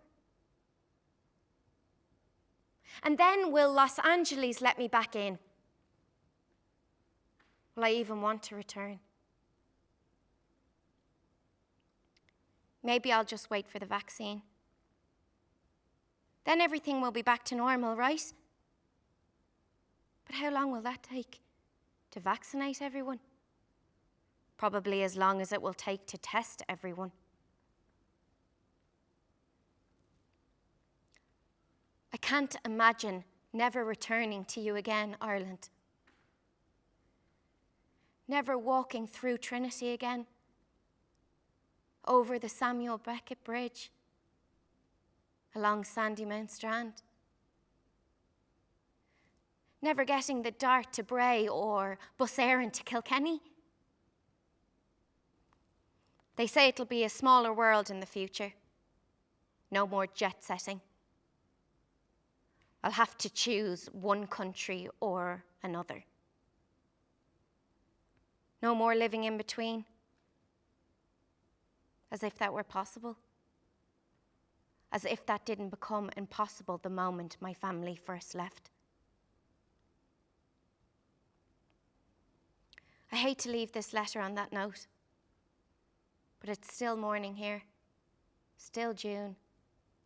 And then will Los Angeles let me back in? Will I even want to return? Maybe I'll just wait for the vaccine. Then everything will be back to normal, right? But how long will that take to vaccinate everyone? Probably as long as it will take to test everyone. I can't imagine never returning to you again, Ireland. Never walking through Trinity again, over the Samuel Beckett Bridge, along Sandymount Strand. Never getting the Dart to Bray or Bus Éireann to Kilkenny. They say it'll be a smaller world in the future. No more jet setting. I'll have to choose one country or another. No more living in between. As if that were possible. As if that didn't become impossible the moment my family first left. I hate to leave this letter on that note, but it's still morning here, still June,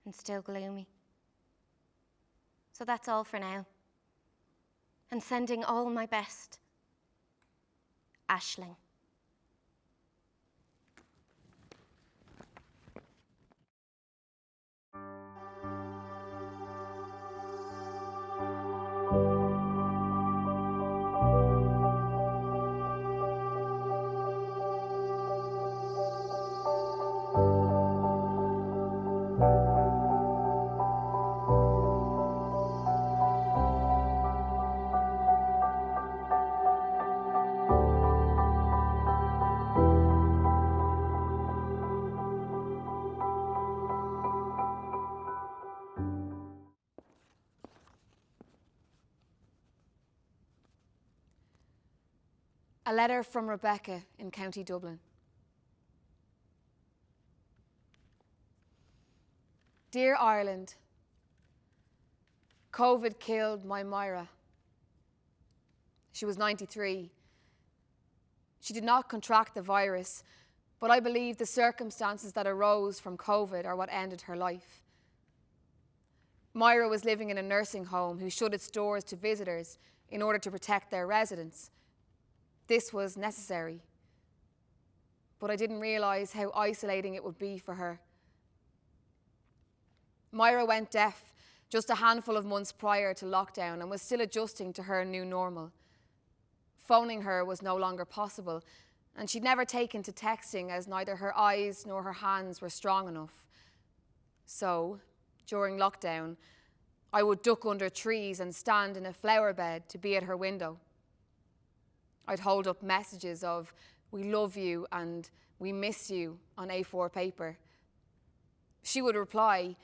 and still gloomy. So that's all for now. And sending all my best, Aisling. A letter from Rebecca in County Dublin. Dear Ireland, COVID killed my Myra. She was 93. She did not contract the virus, but I believe the circumstances that arose from COVID are what ended her life. Myra was living in a nursing home who shut its doors to visitors in order to protect their residents. This was necessary, but I didn't realise how isolating it would be for her. Myra went deaf just a handful of months prior to lockdown and was still adjusting to her new normal. Phoning her was no longer possible, and she'd never taken to texting as neither her eyes nor her hands were strong enough. So, during lockdown, I would duck under trees and stand in a flower bed to be at her window. I'd hold up messages of, "We love you" and "We miss you" on A4 paper. She would reply,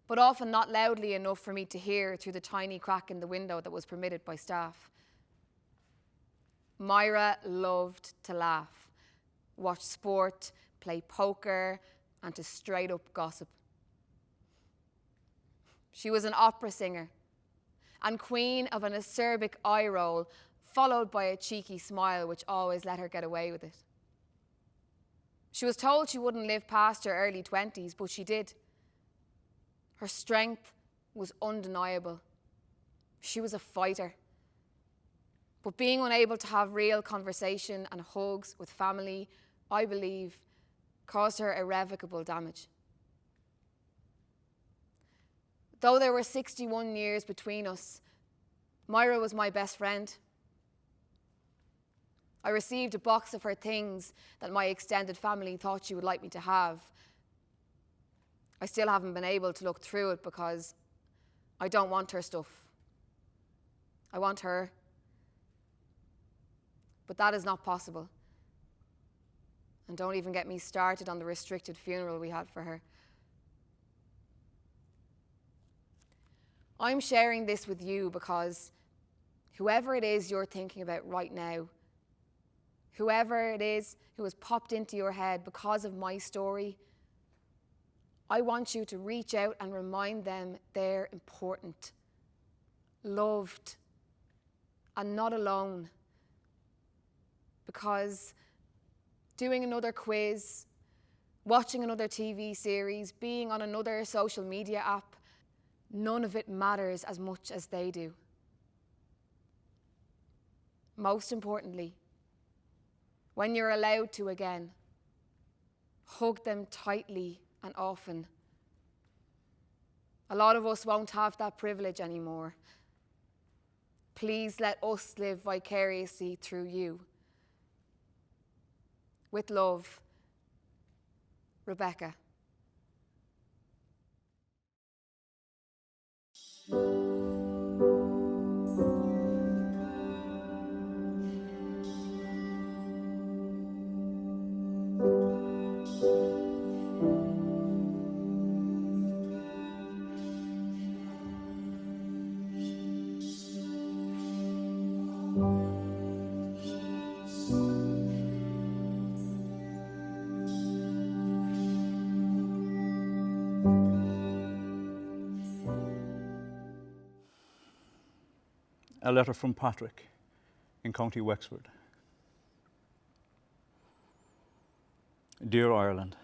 but often not loudly enough for me to hear through the tiny crack in the window that was permitted by staff. Myra loved to laugh, watch sport, play poker, and to straight up gossip. She was an opera singer and queen of an acerbic eye roll, followed by a cheeky smile which always let her get away with it. She was told she wouldn't live past her early 20s, but she did. Her strength was undeniable. She was a fighter. But being unable to have real conversation and hugs with family, I believe, caused her irrevocable damage. Though there were 61 years between us, Myra was my best friend. I received a box of her things that my extended family thought she would like me to have. I still haven't been able to look through it because I don't want her stuff. I want her. But that is not possible. And don't even get me started on the restricted funeral we had for her. I'm sharing this with you because whoever it is you're thinking about right now, whoever it is who has popped into your head because of my story, I want you to reach out and remind them they're important, loved, and not alone. Because doing another quiz, watching another TV series, being on another social media app, none of it matters as much as they do. Most importantly, when you're allowed to again, hug them tightly and often. A lot of us won't have that privilege anymore. Please let us live vicariously through you. With love, Rebecca. A letter from Patrick in County Wexford. Dear Ireland,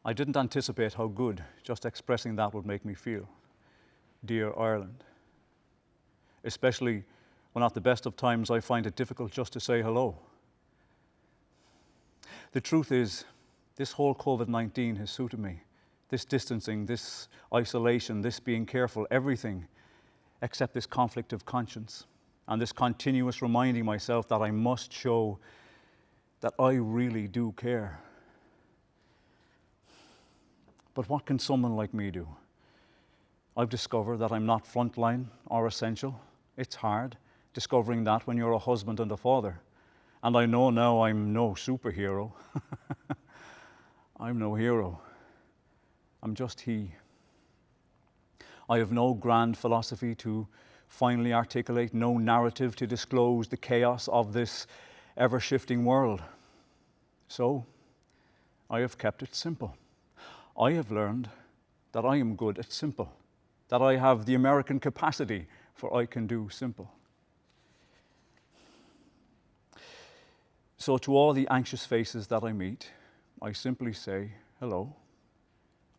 I didn't anticipate how good just expressing that would make me feel. Dear Ireland. Especially when at the best of times I find it difficult just to say hello. The truth is, this whole COVID-19 has suited me. This distancing, this isolation, this being careful, everything except this conflict of conscience and this continuous reminding myself that I must show that I really do care. But what can someone like me do? I've discovered that I'm not frontline or essential. It's hard discovering that when you're a husband and a father. And I know now I'm no superhero. I'm no hero. I'm just he. I have no grand philosophy to finally articulate, no narrative to disclose the chaos of this ever-shifting world. So, I have kept it simple. I have learned that I am good at simple, that I have the American capacity for I can do simple. So to all the anxious faces that I meet, I simply say, hello.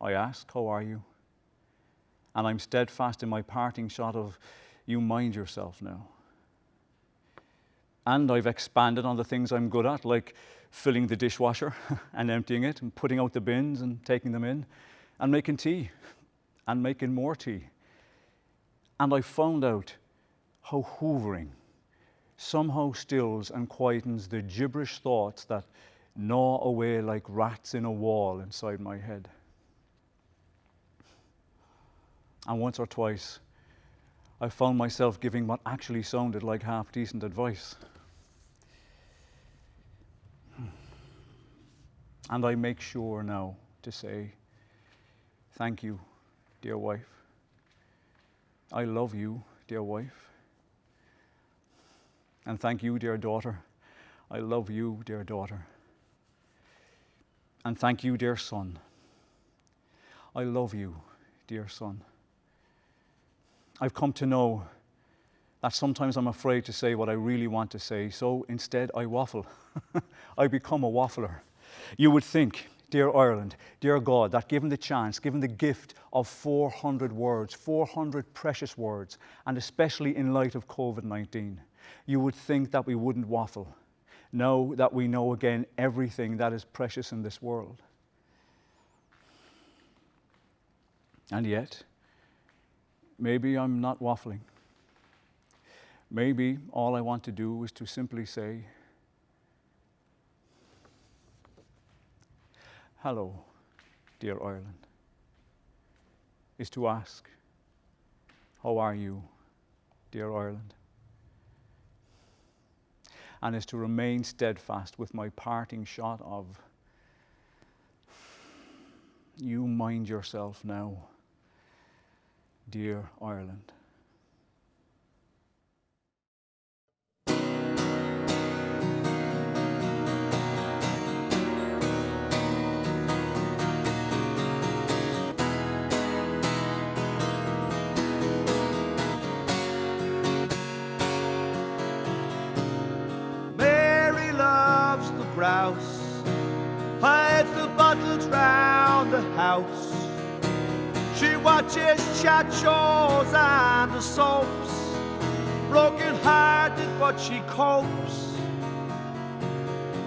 I ask, how are you? And I'm steadfast in my parting shot of, you mind yourself now. And I've expanded on the things I'm good at, like filling the dishwasher and emptying it and putting out the bins and taking them in and making tea and making more tea. And I found out how hoovering somehow stills and quietens the gibberish thoughts that gnaw away like rats in a wall inside my head. And once or twice, I found myself giving what actually sounded like half-decent advice. And I make sure now to say, thank you, dear wife. I love you, dear wife. And thank you, dear daughter. I love you, dear daughter. And thank you, dear son. I love you, dear son. I've come to know that sometimes I'm afraid to say what I really want to say, so instead I waffle. I become a waffler. You would think Dear Ireland, dear God, that given the chance, given the gift of 400 words, 400 precious words, and especially in light of COVID-19, you would think that we wouldn't waffle. Know that we know again everything that is precious in this world. And yet, maybe I'm not waffling. Maybe all I want to do is to simply say, hello, dear Ireland, is to ask, how are you, dear Ireland? And is to remain steadfast with my parting shot of, you mind yourself now, dear Ireland. Mary loves the grouse, hides the bottles round the house. She watches chat shows and the soaps, broken hearted but she copes.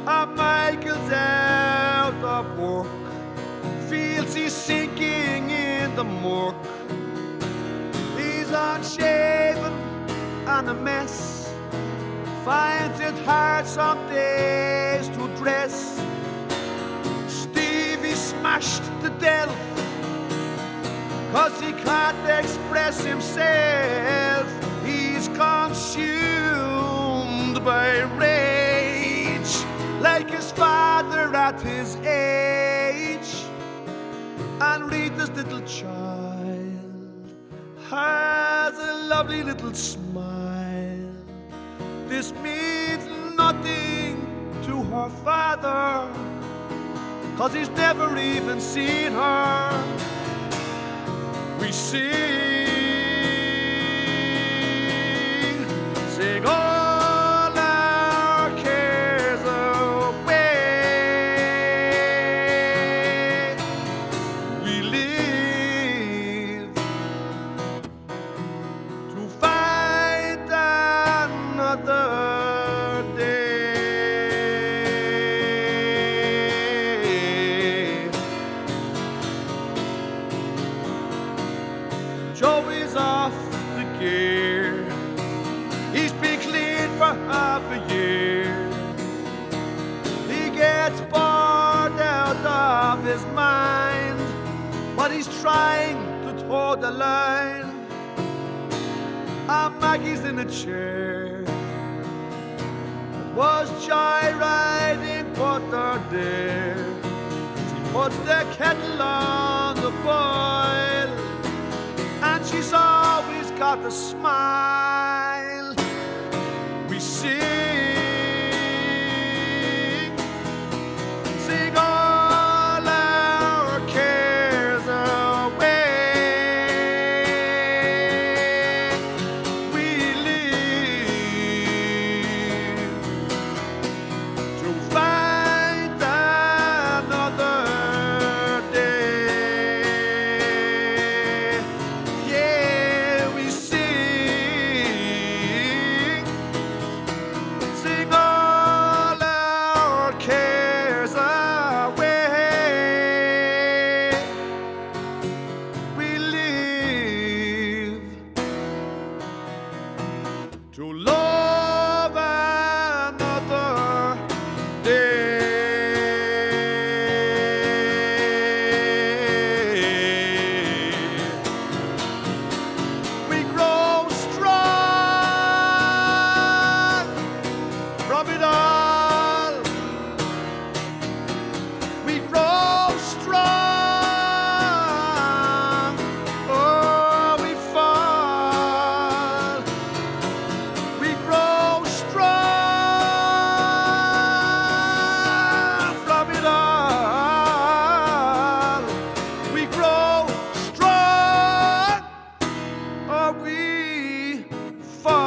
And Michael's out of work, feels he's sinking in the muck. He's unshaven and a mess, finds it hard some days to dress. Stevie smashed to death, 'cause he can't express himself. He's consumed by rage, like his father at his age. And Rita's little child has a lovely little smile. This means nothing to her father, 'cause he's never even seen her. We sing all our cares away. We live to fight another day. Joey's off the gear, he's been clean for half a year. He gets bored out of his mind, but he's trying to toe the line. And Maggie's in a chair, it was joyriding but they're there. She puts the kettle on the boil, and she's always got a smile. We sing all our cares away. We live to find another day. Yeah, we sing all our cares away. We live to love another day. We grow strong from it all. We grow strong. Oh, we fall. We grow strong from it all. We grow strong, or we fall.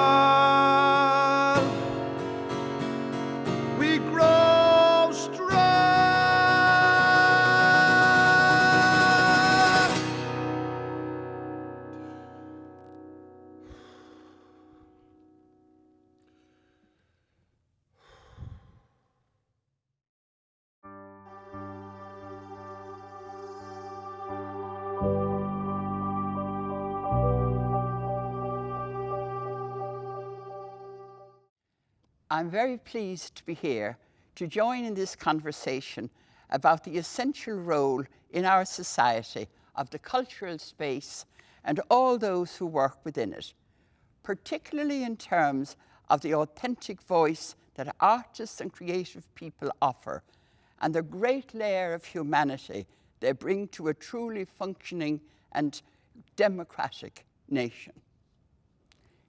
I'm very pleased to be here to join in this conversation about the essential role in our society of the cultural space and all those who work within it, particularly in terms of the authentic voice that artists and creative people offer, and the great layer of humanity they bring to a truly functioning and democratic nation.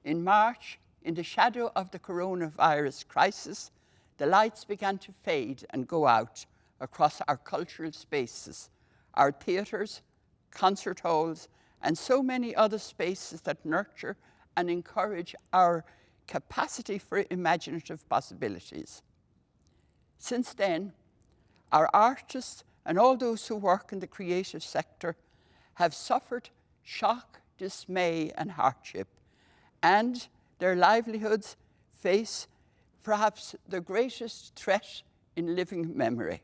In March, in the shadow of the coronavirus crisis, the lights began to fade and go out across our cultural spaces, our theatres, concert halls, and so many other spaces that nurture and encourage our capacity for imaginative possibilities. Since then, our artists and all those who work in the creative sector have suffered shock, dismay, and hardship, and their livelihoods face perhaps the greatest threat in living memory.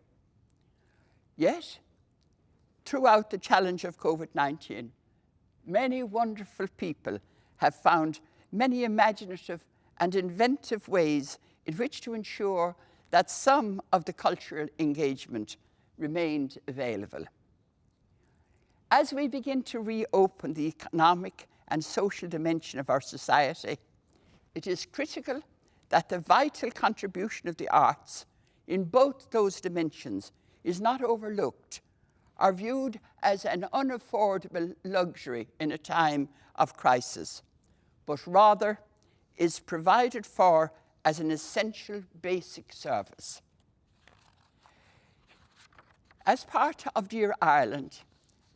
Yet, throughout the challenge of COVID-19, many wonderful people have found many imaginative and inventive ways in which to ensure that some of the cultural engagement remained available. As we begin to reopen the economic and social dimension of our society, it is critical that the vital contribution of the arts in both those dimensions is not overlooked or viewed as an unaffordable luxury in a time of crisis, but rather is provided for as an essential basic service. As part of Dear Ireland,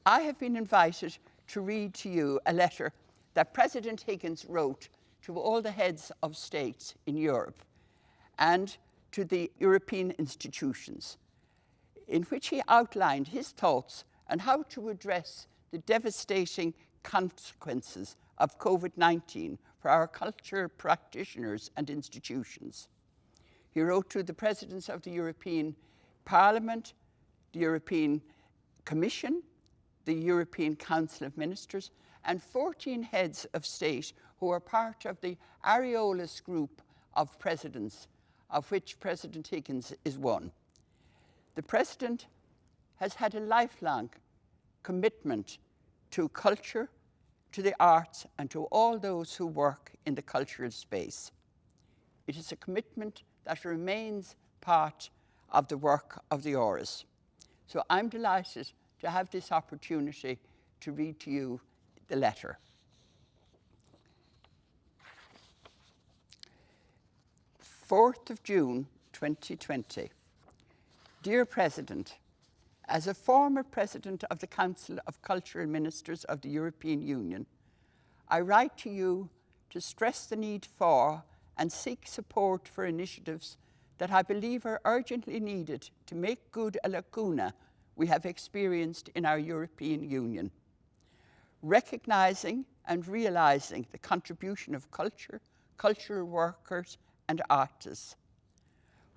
I have been invited to read to you a letter that President Higgins wrote to all the heads of states in Europe and to the European institutions, in which he outlined his thoughts on how to address the devastating consequences of COVID-19 for our cultural practitioners and institutions. He wrote to the presidents of the European Parliament, the European Commission, the European Council of Ministers, and 14 heads of state who are part of the Areolas group of presidents, of which President Higgins is one. The President has had a lifelong commitment to culture, to the arts, and to all those who work in the cultural space. It is a commitment that remains part of the work of the Áras. So I'm delighted to have this opportunity to read to you the letter. 4th of June, 2020. Dear President, as a former President of the Council of Cultural Ministers of the European Union, I write to you to stress the need for and seek support for initiatives that I believe are urgently needed to make good a lacuna we have experienced in our European Union. Recognising and realising the contribution of culture, cultural workers and artists.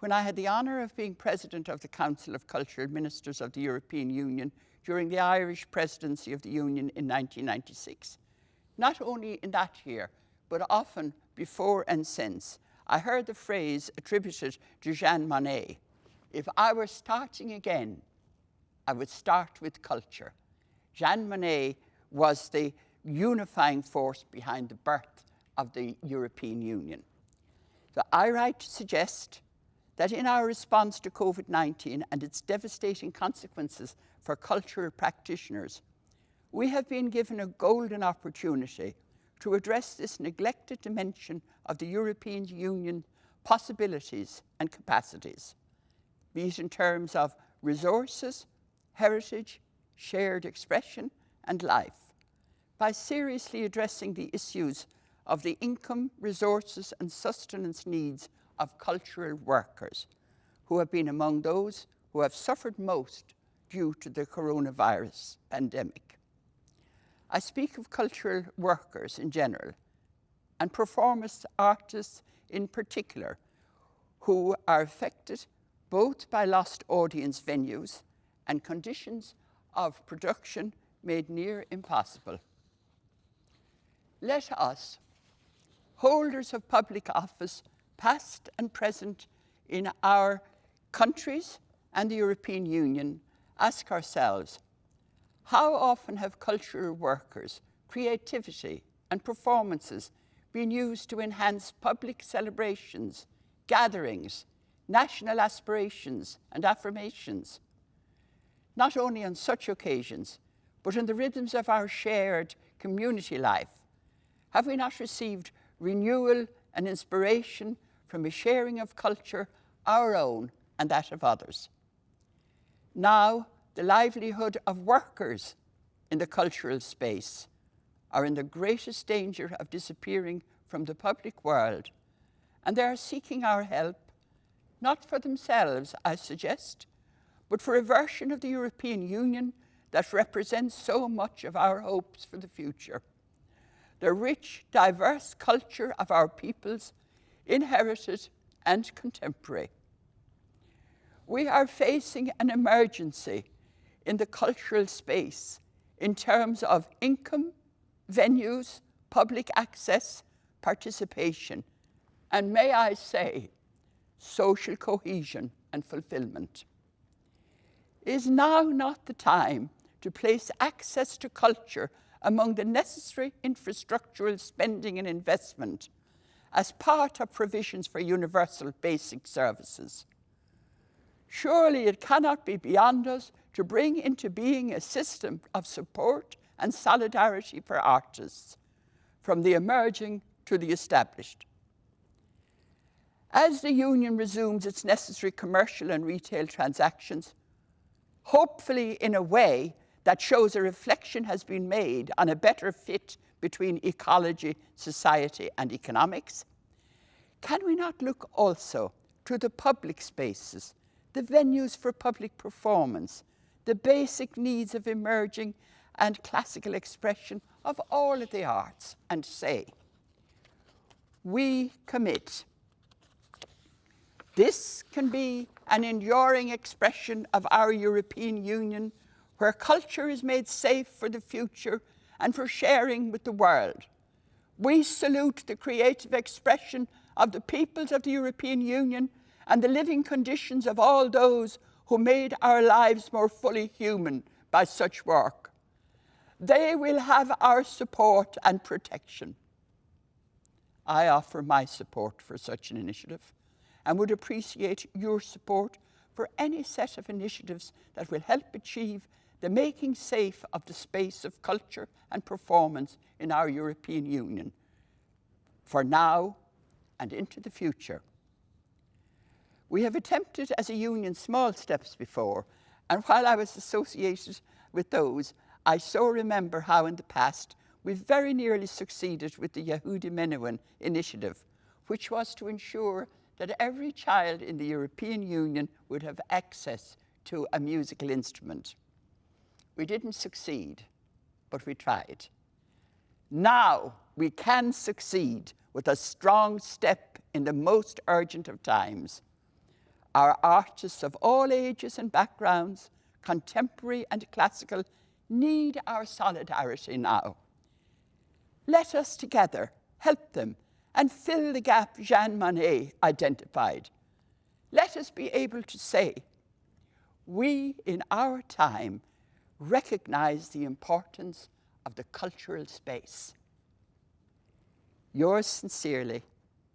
When I had the honour of being President of the Council of Cultural Ministers of the European Union during the Irish presidency of the Union in 1996, not only in that year, but often before and since, I heard the phrase attributed to Jean Monnet, "If I were starting again, I would start with culture." Jean Monnet was the unifying force behind the birth of the European Union. So I write to suggest that in our response to COVID-19 and its devastating consequences for cultural practitioners, we have been given a golden opportunity to address this neglected dimension of the European Union possibilities and capacities, be it in terms of resources, heritage, shared expression, and life, by seriously addressing the issues of the income, resources, and sustenance needs of cultural workers, who have been among those who have suffered most due to the coronavirus pandemic. I speak of cultural workers in general, and performance artists in particular, who are affected both by lost audience venues and conditions of production made near impossible. Let us, holders of public office, past and present in our countries and the European Union, ask ourselves, how often have cultural workers, creativity and performances been used to enhance public celebrations, gatherings, national aspirations and affirmations? Not only on such occasions, but in the rhythms of our shared community life, have we not received renewal and inspiration from a sharing of culture, our own and that of others? Now, the livelihood of workers in the cultural space are in the greatest danger of disappearing from the public world, and they are seeking our help, not for themselves, I suggest, but for a version of the European Union that represents so much of our hopes for the future. The rich, diverse culture of our peoples, inherited and contemporary. We are facing an emergency in the cultural space in terms of income, venues, public access, participation, and may I say, social cohesion and fulfillment. Is now not the time to place access to culture among the necessary infrastructural spending and investment as part of provisions for universal basic services? Surely it cannot be beyond us to bring into being a system of support and solidarity for artists, from the emerging to the established. As the Union resumes its necessary commercial and retail transactions, hopefully in a way that shows a reflection has been made on a better fit between ecology, society, and economics, can we not look also to the public spaces, the venues for public performance, the basic needs of emerging and classical expression of all of the arts, and say, we commit. This can be an enduring expression of our European Union, where culture is made safe for the future and for sharing with the world. We salute the creative expression of the peoples of the European Union and the living conditions of all those who made our lives more fully human by such work. They will have our support and protection. I offer my support for such an initiative and would appreciate your support for any set of initiatives that will help achieve the making safe of the space of culture and performance in our European Union, for now and into the future. We have attempted as a union small steps before, and while I was associated with those, I so remember how in the past we very nearly succeeded with the Yehudi Menuhin initiative, which was to ensure that every child in the European Union would have access to a musical instrument. We didn't succeed, but we tried. Now we can succeed with a strong step in the most urgent of times. Our artists of all ages and backgrounds, contemporary and classical, need our solidarity now. Let us together help them and fill the gap Jean Monnet identified. Let us be able to say, we in our time recognize the importance of the cultural space. Yours sincerely,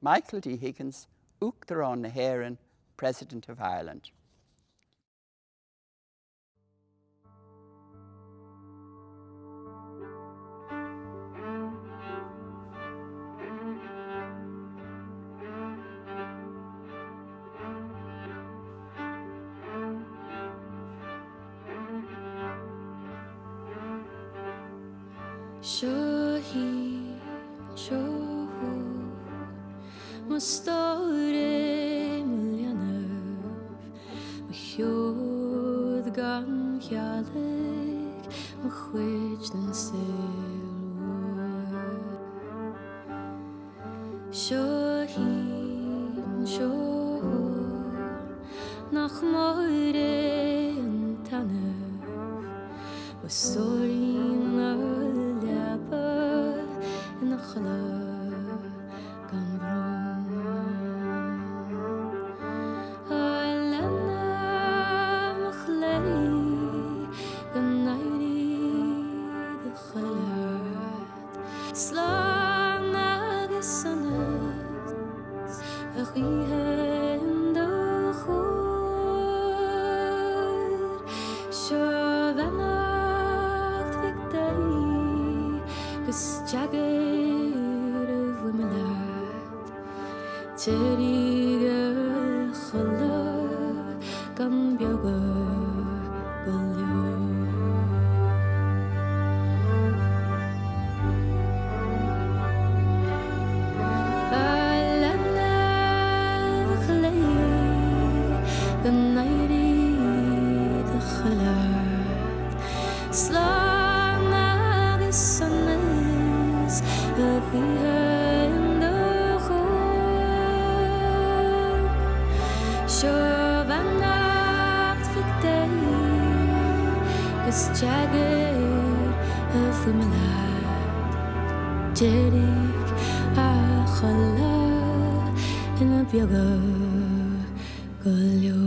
Michael D. Higgins, Uachtarán na hÉireann, President of Ireland. Shohi, shohu, mastore mulyanerv, machod gan chialig, machwich den selwar. Shohi, shohu, nach moire tanerv, mastorin in the chala gan brom. 제리게 흘러 간 벽을 걸려 Jerig a chala in a bioga golio